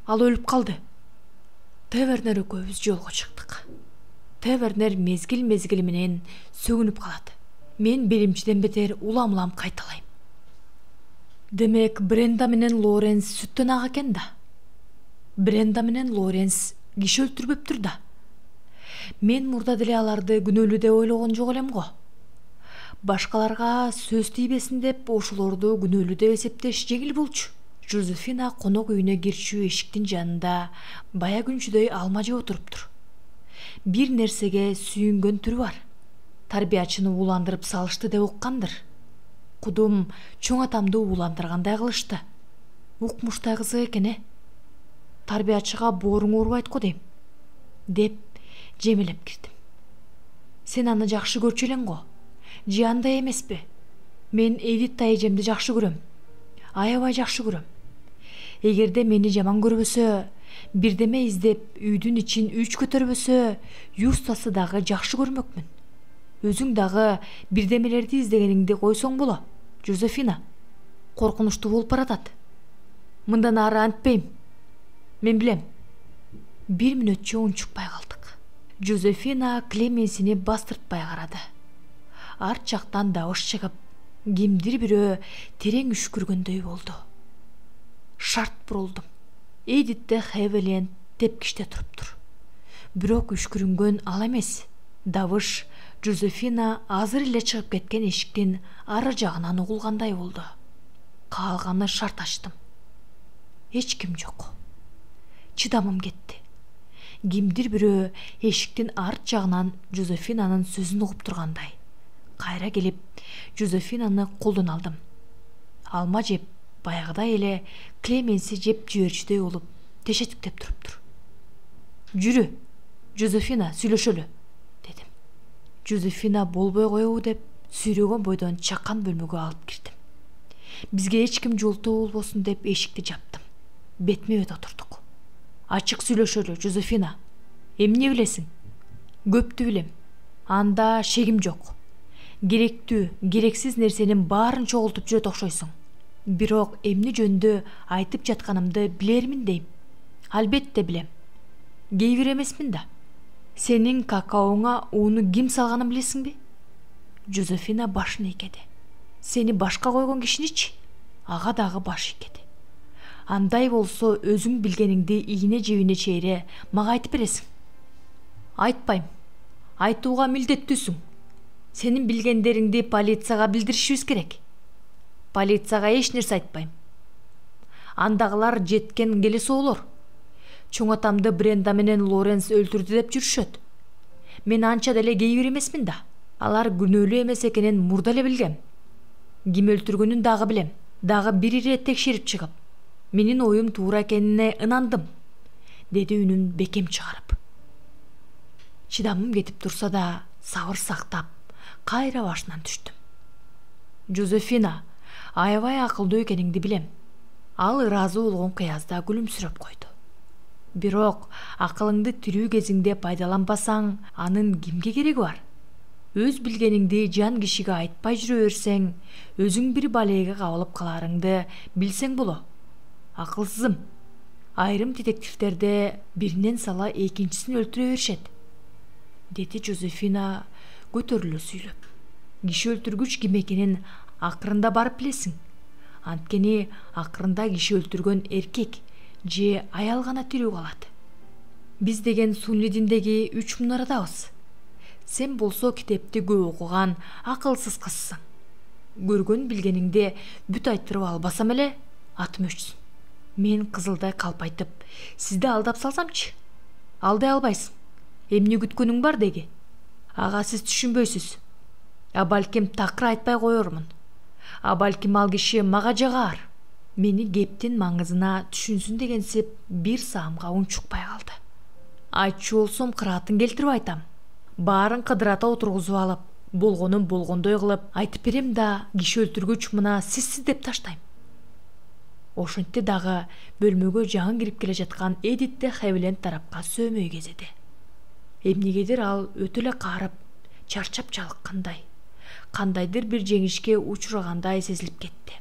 ал өлүп калды. Тавернер экөөбүз жолго чыктык. Тавернер мезгил менен сөгүнүп калат. Мен белимчиден бетер улам кайталайм. Демек, Бренда менен Лоренс сүттөн ага экен да. Бренда менен Лоренс киши өлтүрбөптүр да. Мен мурда деле аларды күнөөлүү деп ойлогон жок элем го. Башкаларга сөз тийбесин деп ошолорду күнөөлүү деп эсептеш жеңил болчу. Жозефина конок үйүнө кирчү эшиктин жанында бая күнчүдөй алма жеп отуруптур. Бир нерсеге сүйүнгөн түрү бар. Тарбиячыны ууландырып салышты деп уккандыр. Кудум чоң атамды ууландыргандай кылышты. Укмуштай кызык экен Тарбиячыга бооруң оорубайт го дейм, деп жемелеп кирдим. Сен аны жакшы көрчү элең го. Же андай эмеспи? Мен Эдит эжемди жакшы көрөм. Аябай жакшы көрөм. Эгерде мени жаман көрбөсө, бирдеме издеп үйдүн ичин үч көтөрбөсө, Юстасы дагы жакшы көрмөкмүн. Өзүң дагы бирдемелерди издегениңди койсоң боло, Жозефина. Коркунучтуу болуп баратат. Мындан ары антпейм. Мен билем. Бир мүнөтчө унчукпай калдык. Жозефина Клеменсини бастыртпай карады. Арт жактан дабыш чыгып, кимдир бирөө терең үшкүргөндөй болду. Шарт бурулдум. Эдитте Хевелен тепкичте туруптур. Бирок үшкүрүнгөн ал эмес. Дабыш Жозефина азыр эле чыгып кеткен эшиктин ары жагынан угулгандай болду. Калганы шарт ачтым. Эч ким жок. Чыдамым кетти. Кимдир бирөө эшиктин арт жагынан Жозефинанын сөзүн угуп тургандай. Кайра келип, Жозефинаны колдон алдым. Алма жеп, баягыдай эле Клеменси жеп жиберчүдөй болуп, тешеттиктеп туруптур. Жүрү, Жозефина, сүйлөшөлү, дедим. Жозефина болбой коебу деп, сүйрөгөн бойдон чакан бөлмөгө алып кирдим. Бизге эч ким жолтоо болбосун деп эшикти жаптым. Бетме бет отурдук. Ачык сүйлөшөлү, Жозефина. Эмне билесиң? Көптү билем. Анда шегим жок. Керектүү, керексиз нерсенин баарын чогултуп жүрөт окшойсуң. Бирок эмне жөндө айтып жатканымды билермин дейм. Албетте билем. Кейбир эмесмин да. Сенин какаоңа ууну ким салганын билесиңби? Жозефина башын ийкеди. Сени башка койгон кишиничи? Ага дагы баш ийкеди. Андай болсо өзүң билгениңди ийне жебине чейре мага айтып бересиң. Айтпайм. Айтууга милдеттүүсүң. Сенин билгендериңди полицияга билдиришибиз керек. Полицияга эч нерсе айтпайм. Андагылар жеткен келесоолор. Чоң атамды Бренда менен Лоренс өлтүрдү деп жүрүшөт. Мен анча деле кейбир эмесмин да. Алар күнөөлүү эмес экенин мурда эле билгем. Ким өлтүргөнүн дагы билем. Дагы бир ирет текшерип чыгып, менин оюм туура экенине ынандым, деди үнүн бекем чыгарып. Чыдамым кетип турса да, сабыр сактап, кайра башынан түштүм. Жозефина, аябай акылдуу экениңди билем. Ал ыраазы болгон кыязда күлүмсүрөп койду. Бирок акылыңды тирүү кезиңде пайдаланбасаң, анын кимге кереги бар? Өз билгениңди жан кишиге айтпай жүрө берсең, өзүң бир балеге кабылып каларыңды билсең боло. Акылсызым. Айрым детективдерде биринен сала экинчисин өлтүрө беришет, деди Жозефина көтөрүлө сүйлөп. Киши өлтүргүч ким экенин акырында барып билесиң. Анткени акырында киши өлтүргөн эркек же аял гана тирүү калат. Биз деген сунни диндеги 3 мунарадабыз. Сен болсо китепти көп окуган акылсыз кызсың. Көргөн билгениңди бүт айттырып албасам эле атым өчсүн. Мен кызылдай калпайтып, сизди алдап салсамчы? Алдай албайсың. Эмне күткөнүң бар деги? Ага сиз түшүнбөйсүз. А балким такыр айтпай коермун. А балким ал киши мага жагар. Мени кептин маңызына түшүнсүн дегенсип бир саамга унчукпай калды. Айтчу болсом кыраатын келтирип айтам. Баарын кыдырата отургузуп алып, болгонун болгондой кылып айтып берем да, киши өлтүргүч мына сизсиз деп таштайм. Ошентти дагы бөлмөгө жаңы кирип келе жаткан Эдитте Хевелен тарапка сөөмөй кезеди. Эмнегедир ал өтө эле каарып, чарчап жалыккандай, кандайдыр бир жеңишке учурагандай сезилип кетти.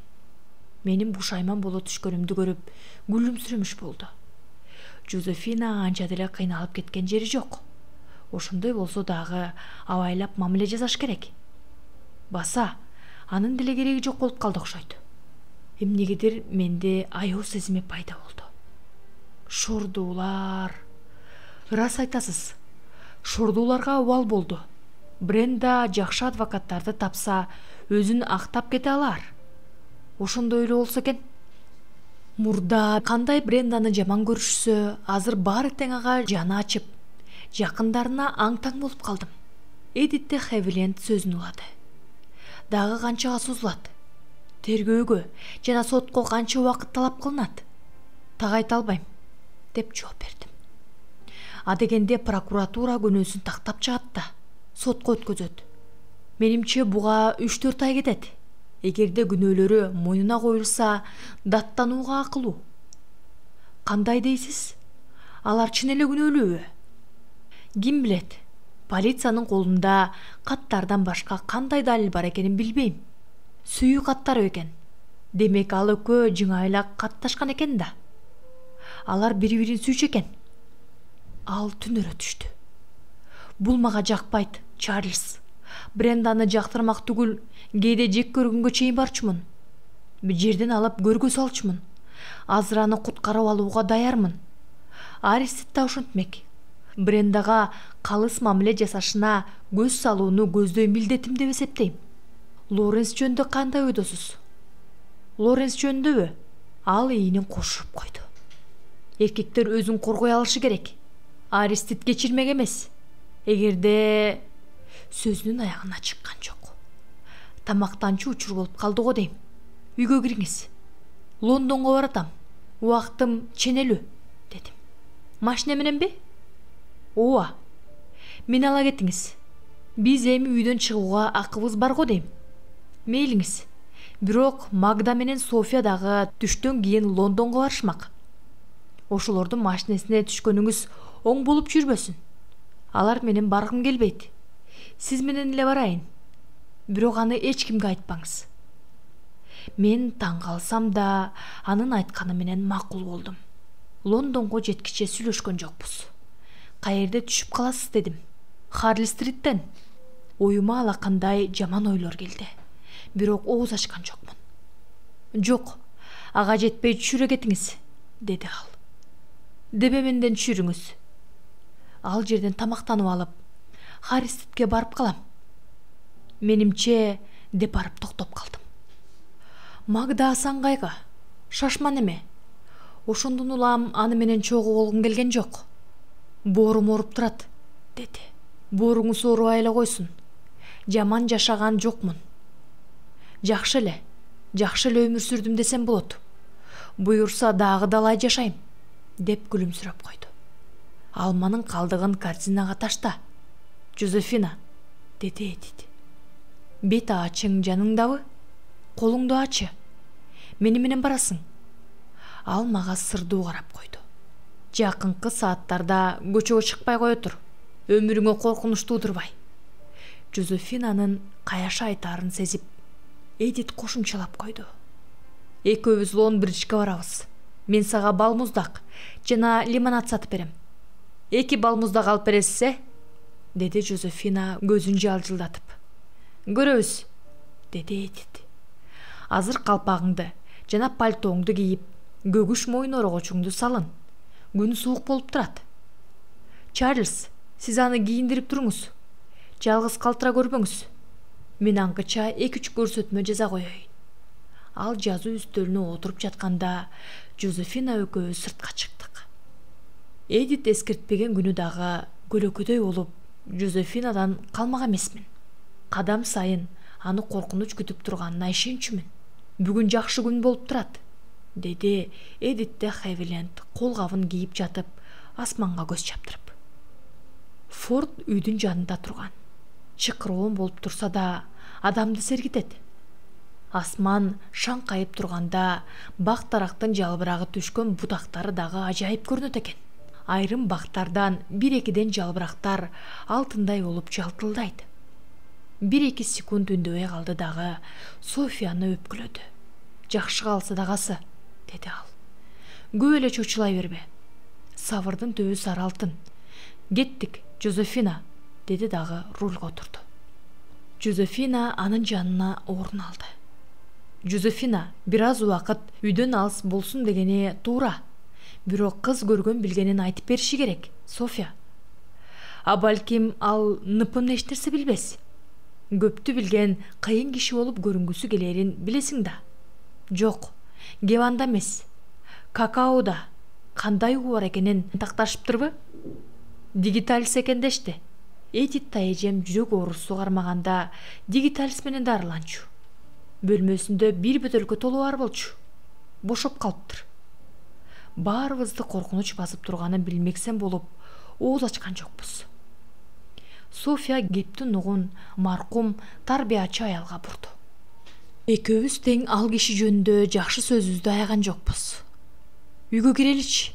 Менин бушайман боло түшкөнүмдү көрүп, күлүмсүрөмүш болду. Жозефина анча деле кыйналып кеткен жери жок. Ошондой болсо дагы абайлап мамиле жасаш керек. Баса, анын деле кереги жок болуп калды окшойт. Эмнегедир менде аяоо сезими пайда болду. Шордуулар. Ырас айтасыз. Шордууларга убал болду. Бренда жакшы адвокаттарды тапса, өзүн актап кете алар. Ошондой эле болсо экен. Мурда кандай Бренданы жаман көрүшсө, азыр баары тең ага жаны ачып, жакындарына аң-таң болуп калдым. Эдитте Хевиленд сөзүн улады. Дагы канчага созулат? Тергөөгө жана сотко канча убакыт талап кылынат? Так айта албайм, деп жооп бердим. Адегенде прокуратура күнөөсүн тактап чыгат да, сотко өткөзөт. Менимче буга 3-4 ай кетет. Эгерде күнөөлөрү мойнуна коюлса, даттанууга акылуу. Кандай дейсиз? Алар чын эле күнөөлүүбү? Ким билет? Полициянын колунда каттардан башка кандай далил бар экенин билбейм. Сүйүү каттар экен. Демек ал экөө жыңайлак катташкан экен да. Алар бири-бирин сүйчү экен. Ал түнөрө түштү. Бул мага жакпайт, Чарльз. Бренданы жактырмак түгүл, кээде жек көргөнгө чейин барчумун. Бир жерден алып көргө салчумун. Азыр аны куткарып алууга даярмын. Аристид да ошентмек. Брендага калыс мамиле жасашына көз салууну көздөй милдетим деп эсептейм. Лоренс жөнүндө кандай ойдосуз? Лоренс жөнүндөбү? Ал ийинин кошуп койду. Эркектер өзүн коргой алышы керек. Аристид кечирмек эмес. Эгерде сөзүнүн аягына чыккан жок. Тамактанчу учур болуп калды го дейм. Үйгө кириңиз. Лондонго баратам. Убактым ченелүү, дедим. Машина мененби? Ооба. Мени ала кетиңиз. Биз эми үйдөн чыгууга акыбыз бар го дейм. Мейлиңиз. Бирок Магда менен София дагы түштөн кийин Лондонго барышмак. Ошолордун машинесине түшкөнүңүз оң болуп жүрбөсүн. Алар менен баргым келбейт. Сиз менен эле барайын. Бирок аны эч кимге айтпаңыз. Мен таң калсам да, анын айтканы менен макул болдум. Лондонго жеткиче сүйлөшкөн жокпуз. Каерде түшүп каласыз дедим. Харли-стриттен. Оюма алакандай жаман ойлор келди. Бирок ооз ачкан жокмун. Жок, ага жетпей түшүрө кетиңиз, деди ал. Дебеменден түшүрүңүз. Ал жерден тамактанып алып, Харли-стритке барып калам. Менимче, деп барып токтоп калдым. Магда асаңгайга, шашман эме. Ошондон улам аны менен чогуу болгум келген жок. Боорум ооруп турат, деди. Бооруңуз оорубай эле койсун. Жаман жашаган жокмун. Жакшы эле өмүр сүрдүм десем болот. Буюрса дагы далай жашайм, деп күлүмсүрөп койду. Алманын калдыгын корзинага ташта, Жозефина, деди Эдит. Бет ачың жаныңдабы? Колуңду ачы. Мени менен барасың. Ал мага сырдуу карап койду. Жакынкы сааттарда көчөгө чыкпай кое тур. Өмүрүңө коркунуч туудурбай. Жозефинанын каяша айтаарын сезип, Эдит кошумчалап койду. Экөөбүз Лондбриджге барабыз. Мен сага балмуздак жана лимонад сатып берем. 2 балмуздак алып бересиз, деди Жозефина көзүн жалжылдатып. Көрөбүз, деди Эдит. Азыр калпагыңды жана пальтоңду кийип, көгүш моюн орогочуңду салын. Күн суук болуп турат. Чарльз, сиз аны кийиндирип туруңуз. Жалгыз калтыра көрбөңүз. Мен аңгыча 2-3 көрсөтмө жаза коеюн. Ал жазуу үстөлүнө отуруп жатканда Жозефина экөөбүз сыртка чыктык. Эдит эскертпеген күнү дагы көлөкөдөй болуп, Жозефинадан калмак эмесмин. Кадам сайын аны коркунуч күтүп турганына ишенчүмүн. Бүгүн жакшы күн болуп турат, деди Эдит де Хевиленд колгабын кийип жатып, асманга көз чаптырып. Форд үйдүн жанында турган. Чыкыроон болуп турса да, адамды сергитет. Асман шаңкайып турганда, бак-тарактын жалбырагы түшкөн бутактары дагы ажайып көрүнөт экен. Айрым бактардан 1-2 жалбырактар алтындай болуп жалтылдайт. 1-2 секунд үндөбөй калды дагы Софияны өпкүлөдү. Жакшы калса дагасы, деди ал. Көп эле чочулай бербе. Сабырдын түбү сары алтын. Кеттик, Жозефина, деди дагы рульга отурду. Жозефина анын жанына орун алды. Жозефина бир аз убакыт үйдөн алыс болсун дегени туура. Бирок кыз көргөн билгенин айтып бериши керек, Софья. А балким ал ныпын эч нерсе билбес. Көптү билген кыйын киши болуп көрүнгүсү келерин билесиң да. Жок, Геванда эмес. Какаода кандай угу бар экенин такташыптырбы? Дигиталис экен дешти. Эдит да эжем жүрөк оорусу кармаганда дигиталис менен дарыланчу. Бөлмөсүндө бир бөтөлкө толуу бар болчу. Бошоп калыптыр. Баарыбызды коркунуч басып турганын билмексен болуп, ооз ачкан жокпуз. Софья кептин угун маркум тарбиячы аялга бурду. Экөөбүз тең ал киши жөнүндө жакшы сөзүбүздү аяган жокпуз. Үйгө киреличи,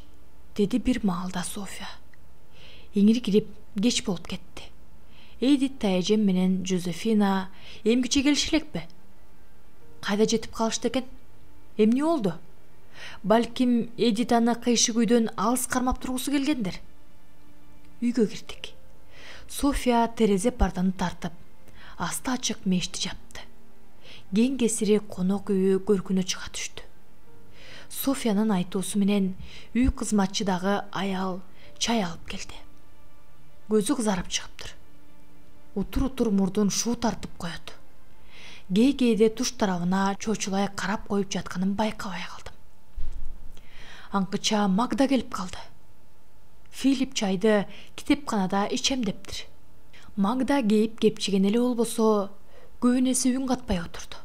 деди бир маалда Софья. Иңири кирип кеч болуп кетти. Эдит да эжем менен Жозефина эмгиче келиши элекпи? Кайда жетип калышты экен? Эмне болду? Балким Эдит аны кыйшык үйдөн алыс кармап тургусу келгендир. Үйгө кирдик. Софья терезе парданы тартып, асты ачык мешти жапты. Кең кесири конок үйү көркүнө чыга түштү. Софьянын айтуусу менен үй кызматчы дагы аял чай алып келди. Көзү кызарып чыгыптыр. Утур мурдун шуу тартып коет. Кээ-кээде туш тарабына чочулай карап коюп жатканын байкабай калдым. Аңкыча Магда келип калды. Филипп чайды китепканада ичем дептир. Магда кейип кепчиген эле болбосо, көбүнесе үн катпай отурду.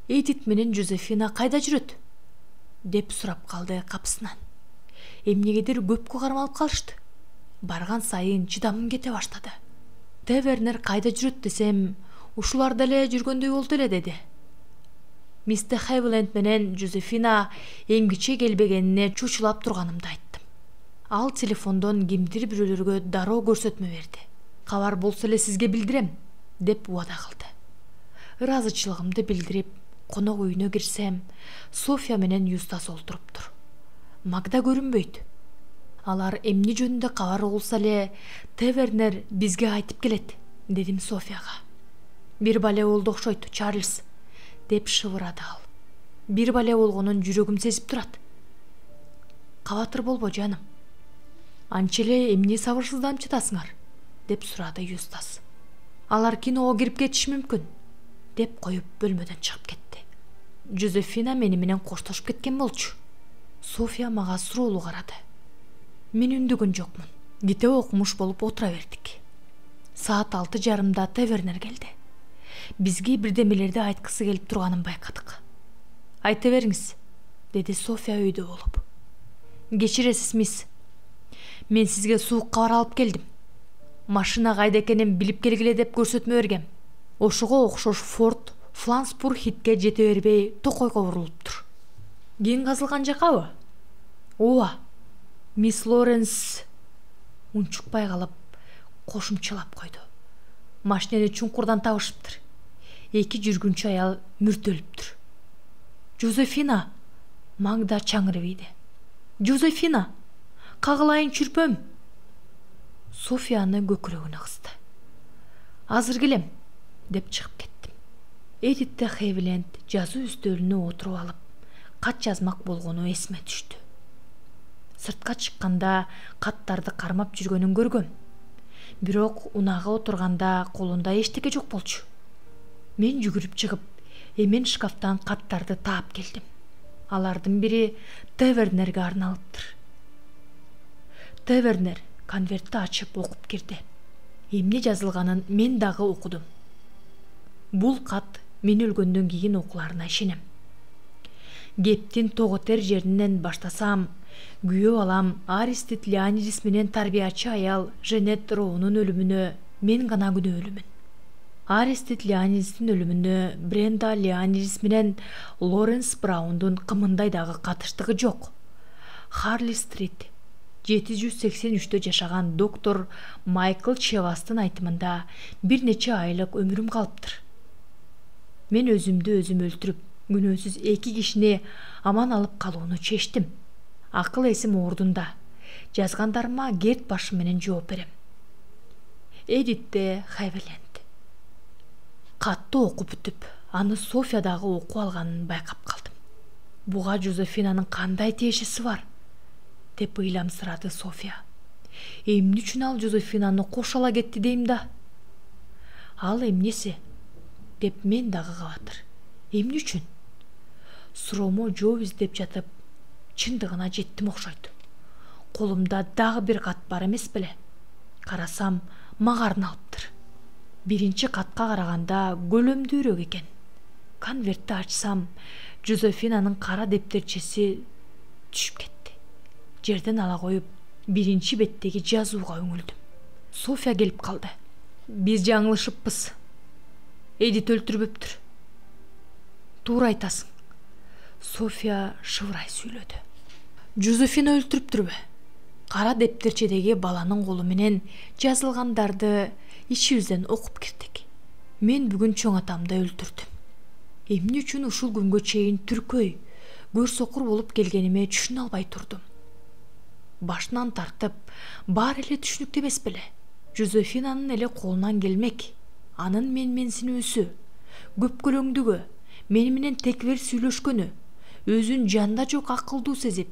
Эдит менен Жозефина кайда жүрөт? Деп сурап калды капысынан. Эмнегедир көпкө кармалып калышты. Барган сайын чыдамым кете баштады. Тавернер кайда жүрөт десем, ушулар деле жүргөндөй болду эле деди. Мистер Хевленд менен Жозефина эмгиче келбегенине чучулап турганымды айттым. Ал телефондон кимдир бирөөлөргө дароо көрсөтмө берди. Кабар болсо эле сизге билдирем, деп убада кылды. Ыраазычылыгымды билдирип, конок үйүнө кирсем, Софья менен Юстас олтуруптур. Магда көрүнбөйт. Алар эмне жөнүндө кабар болсо эле Тавернер бизге айтып келет, дедим Софьяга. Бир бале болду окшойт, Чарльз, деп шыбырады ал. Бир бале болгонун жүрөгүм сезип турат. Кабатыр болбо жаным. Анча эле эмне сабырсызданып жатасыңар? Деп сурады Юстас. Алар киного кирип кетиши мүмкүн, деп коюп бөлмөдөн чыгып кетти. Жозефина мени менен коштошуп кеткен болчу. Софья мага суроолуу карады. Мен үндөгөн жокмун. Китеп окумуш болуп отура бердик. Саат 6:30 Тавернер келди. Бизге бирдемелерди айткысы келип турганын байкадык. Айта бериңиз, деди Софья үйдө болуп. Кечиресиз, мисс. Мен сизге суук кабар алып келдим. Машина кайда экенин билип келгиле деп көрсөтмө бергем. Ошого окшош Форд Фланспур хитке жете бербей токойго бурулуптур. Кең казылган жакабы? Ооба. Мисс Лоренс унчукпай калып кошумчалап койду. Машинени чуңкурдан табышыптыр. 2 жүргүнчү аял мүртөлүптүр. Жозефина, Магда чаңырып ийди. Жозефина, кагылайын чүрпөм. Софьяны көкүрөгүнө кысты. Азыр келем, деп чыгып кеттим. Эдит да Хевленд жазуу үстөлүнө отуруп алып, кат жазмак болгону эсиме түштү. Сыртка чыкканда каттарды кармап жүргөнүн көргөм. Бирок унага отурганда колунда эчтеке жок болчу. Мен жүгүрүп чыгып, эмен шкафтан каттарды таап келдим. Алардын бири Тавернерге арналыптыр. Тавернер конвертти ачып окуп кирди. Эмне жазылганын мен дагы окудум. Бул кат мен өлгөндөн кийин окуларына ишенем. Кептин тоготер жеринен баштасам, күйөө балам Аристид Леонидис менен тарбиячы аял Женет Роунун өлүмүнө мен гана күнөөлүмүн. Аристид Леонидистин өлүмүнө Бренда Леонидис менен Лоренс Браундун кымындай дагы катыштыгы жок. Харли Стрит 783-тө жашаган доктор Майкл Чевастын айтымында бир нече айлык өмүрүм калыптыр. Мен өзүмдү өзүм өлтүрүп, күнөөсүз 2 кишини аман алып калууну чечтим. Акыл эсим ордунда. Жазгандарыма Герт башы менен жооп берем. Эдит де Хевленд. Катты окуп бүтүп, аны Софья дагы окуп алганын байкап калдым. Буга Жозефинанын кандай тиешеси бар? деп ыйламсырады Софья. Эмне үчүн ал Жозефинаны кош ала кетти дейм да? Ал эмнеси? Деп мен дагы кабатыр. Эмне үчүн? Суроомо жооп издеп жатып, чындыгына жеттим окшойт. Колумда дагы бир кат бар эмес беле? Карасам, мага арналыптыр. Биринчи катка караганда көлөмдүүрөөк экен. Конвертти ачсам, Жозефинанын кара дептерчеси түшүп кетти. Жерден ала коюп, биринчи беттеги жазууга өңүлдүм. Софья келип калды. Биз жаңылышыппыз. Эдит өлтүрбөптүр. Туура айтасың. Софья шыбырай сүйлөдү. Жозефина өлтүрүптүрбү? Кара дептерчедеги баланын колу менен жазылгандарды ичибизден окуп кирдик. Мен бүгүн чоң атамды өлтүрдүм. Эмне үчүн ушул күнгө чейин түркөй, көрсөкур болуп келгениме түшүнө албай турдум. Башынан тартып, баары эле түшүнүктүү эмес беле? Жозефинанын эле колунан келмек. Анын менсинүүсү, көпкөлөңдүгү, мени менен теквер сүйлөшкөнү, өзүн жанда жок акылдуу сезип,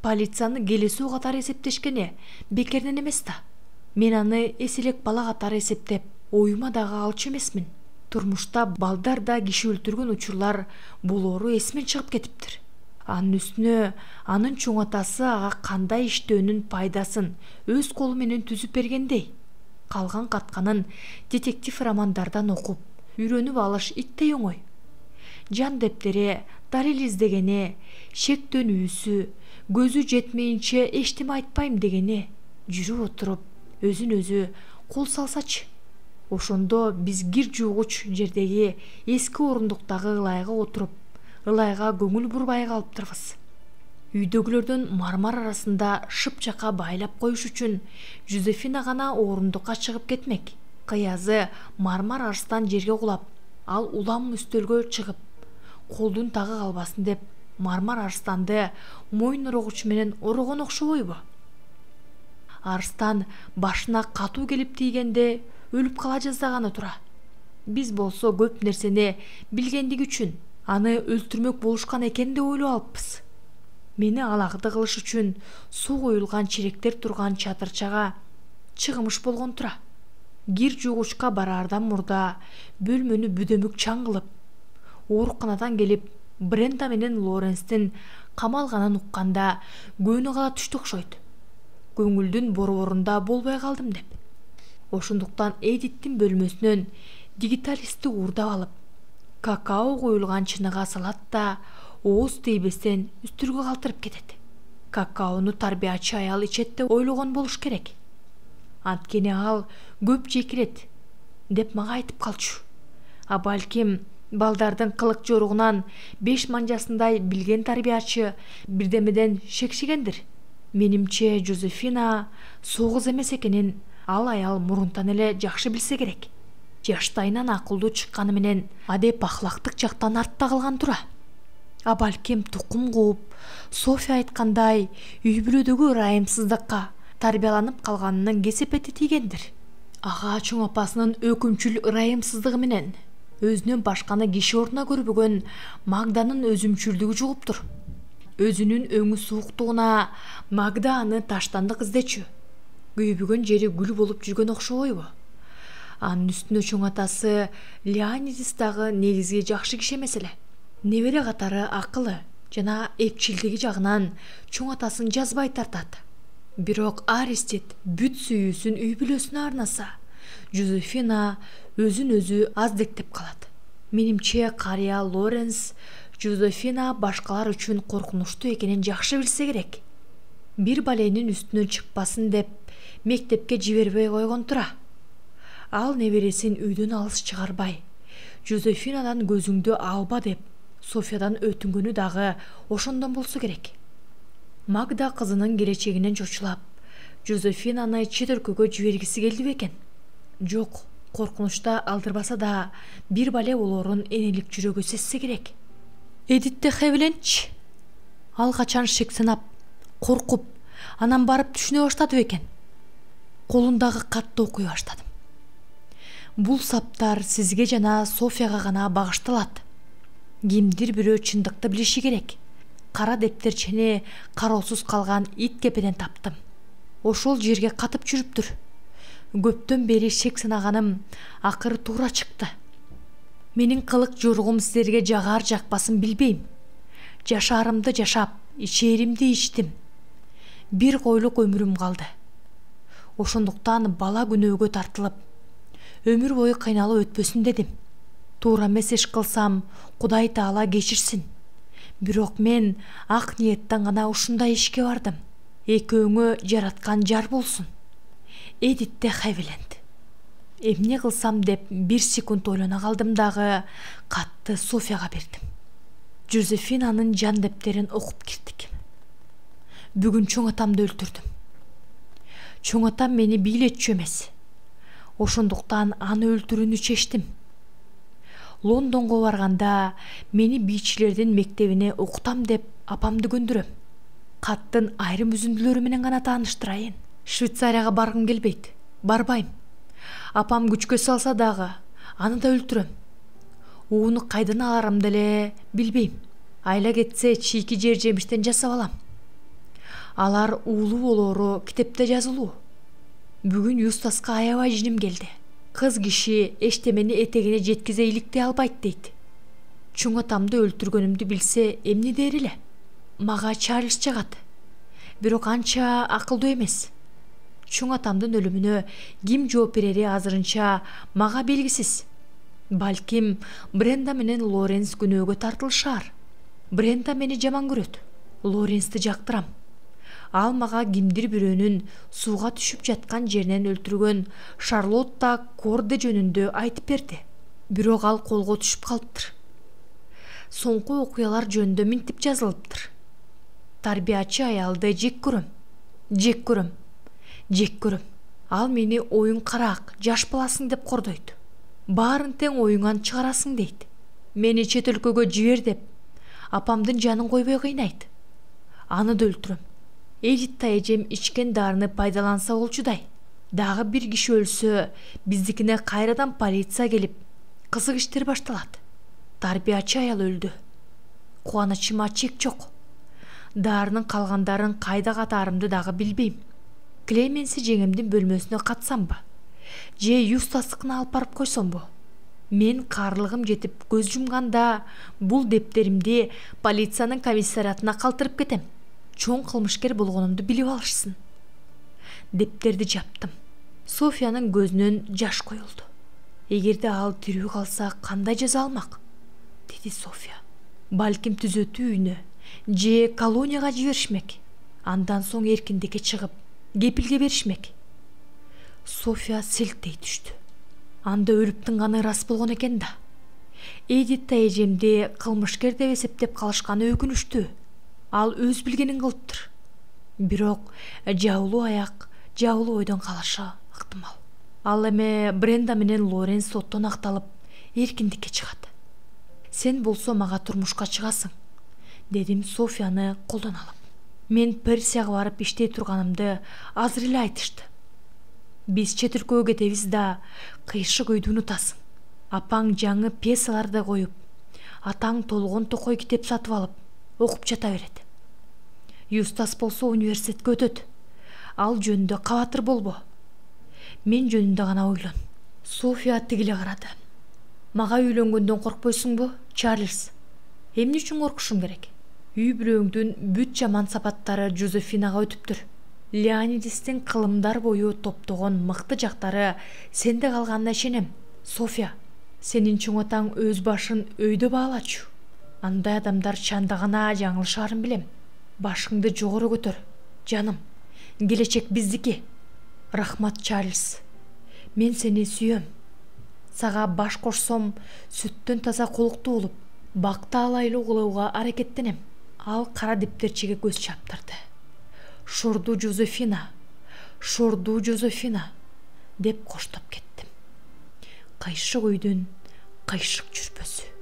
полицияны келесөө катары эсептешкени бекерден эмес да. Мен аны эселек бала катары эсептеп, оюма дагы алчу эмесмин. Турмушта балдар да киши өлтүргөн учурлар болоору эсимен чыгып кетиптир. Анын үстүнө анын чоң атасы ага кандай иштөөнүн пайдасын өз колу менен түзүп бергендей. Калган катканын детектив романдардан окуп, үйрөнүп алыш иттей оңой. Жан дептери, далил издегени, шектөнүүсү, көзү жетмейинче эчтеме айтпайм дегени, жүрүп отуруп, өзүн өзү кол салсачы. Ошондо биз кир жуугуч жердеги эски орундуктагы ылайга отуруп, ылайга көңүл бурбай калыптырбыз. Үйдөгүлөрдөн мармар арасында шыпчака байлап коюш үчүн Жозефина гана орундукка чыгып кетмек. Кыязы мармар арыстан жерге кулап, ал улам үстөлгө чыгып, колдун тагы калбасын деп мармар арыстанды мойын орогуч менен орогон окшобойбу? Арыстан башына катуу келип тийгенде өлүп кала жаздаганы тура. Биз болсо көп нерсени билгендиги үчүн аны өлтүрмөк болушкан экен деп ойлоп алыппыз. Мени алагды кылыш үчүн суу коюлган черектер турган чатырчага чыгымыш болгон тура. Кир жуугучка бараардан мурда бөлмөнү бүдөмүк чаң кылып, ооруканадан келип Бренда менен Лоренстин камалганын укканда көөнү кала түштү окшойт. Көңүлдүн борборунда болбой калдым деп. Ошондуктан Эдиттин бөлмөсүнөн дигиталистти уурдап алып, какао коюлган чыныга салат да ооз тийбестен үстүргө калтырып кетет. Какаону тарбиячы аял ичет деп ойлогон болуш керек. Анткени ал көп жекирет деп мага айтып калчу. А балким балдардын кылык жоругунан 5 манжасындай билген тарбиячы бирдемеден шекшигендир. Менимче Жозефина согуз эмес экенин ал аял мурунтан эле жакшы билсе керек. Жаштайынан акылдуу чыкканы менен адеп ахлактык жактан артта калган тура. А балким тукум кууп, Софья айткандай үй бүлөдөгү ырайымсыздыкка тарбияланып калганынын кесепети тийгендир. Ага чоң апасынын өкүмчүл ырайымсыздыгы менен өзүнөн башканы киши ордуна көрбөгөн Магданын өзүмчүлдүгү жугуптур. Өзүнүн өңү сууктугуна Магда аны таштандык издечү. Күйбөгөн жери гүл болуп жүргөн окшобойбу? Анын үстүнө чоң атасы Леонидис дагы негизги жакшы киши эмес эле. Небере катары акылы жана эпчилдиги жагынан чоң атасын жазбай тартат. Бирок Аристид бүт сүйүүсүн үй бүлөсүнө арнаса, Жозефина өзүн өзү аздектеп калат. Менимче карыя Лоренс Жозефина башкалар үчүн коркунучтуу экенин жакшы билсе керек. Бир баленин үстүнөн чыкпасын деп мектепке жибербей койгон тура. Ал небересин үйдөн алыс чыгарбай, Жозефинадан көзүңдү алба деп Софьядан өтүнгөнү дагы ошондон болсо керек. Магда кызынын келечегинен чочулап, Жозефинаны чет өлкөгө жибергиси келди бекен? Жок, коркунучта алдырбаса да бир бале болоорун энелик жүрөгү сезсе керек. Эдитте Хевленч ал качан шек санап, коркуп, анан барып түшүнө баштады бекен? Колундагы катты окуй баштадым. Бул саптар сизге жана Софьяга гана багышталат. Кимдир бирөө чындыкты билиши керек. кара дептерчени кароосуз калган ит кепеден таптым. Ошол жерге катып жүрүптүр. Көптөн бери шек сынаганым акыры туура чыкты. Менин кылык жоргум силерге жагар жакпасын билбейм. Жашаарымды жашап, ичээримди ичтим. Бир койлук өмүрүм калды. Ошондуктан бала күнөөгө тартылып, өмүр бою кыйналып өтпөсүн дедим. Туура эмес иш кылсам, Кудай Таала кечирсин. Бирок мен ак ниеттен гана ушундай ишке бардым. Экөөңө жараткан жар болсун. Эдит де Хавиленд. Эмне кылсам деп 1 секунд ойлона калдым дагы катты Софияга бердим. Жозефинанын жан дептерин окуп кирдик. Бүгүн чоң атамды өлтүрдүм. Чоң атам мени бийлетчү эмес. Ошондуктан аны өлтүрүүнү чечтим. Лондонго барганда мени бийчилердин мектебине окутам деп апамды көндүрөм. Каттын айрым үзүндүлөрү менен гана тааныштырайын. Швейцарияга баргым келбейт. Барбайм. Апам күчкө салса дагы аны да өлтүрөм. Ууну кайдан аларымды деле билбейм. Айла кетсе чийки жер жемиштен жасап алам. Алар уулуу болоору китепте жазылуу. Бүгүн Юстаска аябай жиним келди. Кыз киши эчтемени этегине жеткизе иликтей албайт дейт. Чоң атамды өлтүргөнүмдү билсе эмне дер эле? Мага Чарльз жагат. Бирок анча акылдуу эмес. Чоң атамдын өлүмүнө ким жооп берери азырынча мага белгисиз. Балким Бренда менен Лоренс күнөөгө тартылышар. Бренда мени жаман көрөт. Лоренсти жактырам. Ал мага кимдир бирөөнүн сууга түшүп жаткан жеринен өлтүргөн Шарлотта Корде жөнүндө айтып берди. Бирок ал колго түшүп калыптыр. Соңку окуялар жөнүндө минтип жазылыптыр. Тарбиячы аялды жек көрөм. Жек көрөм. Жек көрөм. Ал мени оюн караак, жаш баласың деп кордойт. Баарын тең оюңан чыгарасың дейт. Мени чет өлкөгө жибер деп апамдын жанын койбой кыйнайт. Аны да өлтүрөм. Эдитта эжем ичкен дарыны пайдаланса болчудай. Дагы бир киши өлсө, биздикине кайрадан полиция келип, кызык иштер башталат. Тарбиячы аял өлдү. Кубанычыма чек жок. Дарынын калгандарын кайда катаарымды дагы билбейм. Клеменси жеңемдин бөлмөсүнө катсамбы? Же Юстаскына алып барып койсомбу? Мен карлыгым жетип көз жумганда бул дептеримди полициянын комиссариатына калтырып кетем. Чоң кылмышкер болгонумду билип алышсын. Дептерди жаптым. Софиянын көзүнөн жаш коюлду. Эгерде ал тирүү калса кандай жаза алмак? Деди София. Балким түзөтүү үйүнө же колонияга жиберишмек. Андан соң эркиндикке чыгып, кепилге беришмек. София селктей түштү. Анда өлүптүн каны рас болгон экен да. Эдитта эжемди кылмышкер деп эсептеп калышканы өкүнүштүү. Ал өз билгенин кылыптыр. Бирок жабылуу аяк, жабылуу ойдон калышы ыктымал. Ал эме Бренда менен Лоренс соттон акталып, эркиндикке чыгат. Сен болсо мага турмушка чыгасың, дедим Софияны колдон алып. Мен Персияга барып иштей турганымды азыр эле айтышты. Биз чет өлкөгө кетебиз да кыйшык үйдү унутасың. Апаң жаңы пьесаларды коюп, атаң толгон токой китеп сатып алып, окуп жата берет. Юстас болсо университетке өтөт. Ал жөнүндө кабатыр болбо. Мен жөнүндө гана ойлон. София тигиле карады. Мага үйлөнгөндөн коркпойсуңбу, Чарльз? Эмне үчүн коркушум керек? Үй бүлөңдүн бүт жаман сапаттары Жозефинага өтүптүр. Леонидистин кылымдар бою топтогон мыкты жактары сенде калганына ишенем. София, сенин чоң атаң өз башын өйдө баалачу. Андай адамдар чанда гана жаңылышарын билем. Башыңды жогору көтөр, жаным. Келечек биздики. Рахмат, Чарльз. Мен сени сүйөм. Сага баш кошсом, сүттөн таза колуктуу болуп, бакты алайлуу кылууга аракеттенем. Ал кара дептерчиге көз чаптырды. Шордуу Жозефина, Шордуу Жозефина деп коштоп кеттим. Кайшык үйдүн кайшык жүрпөсү.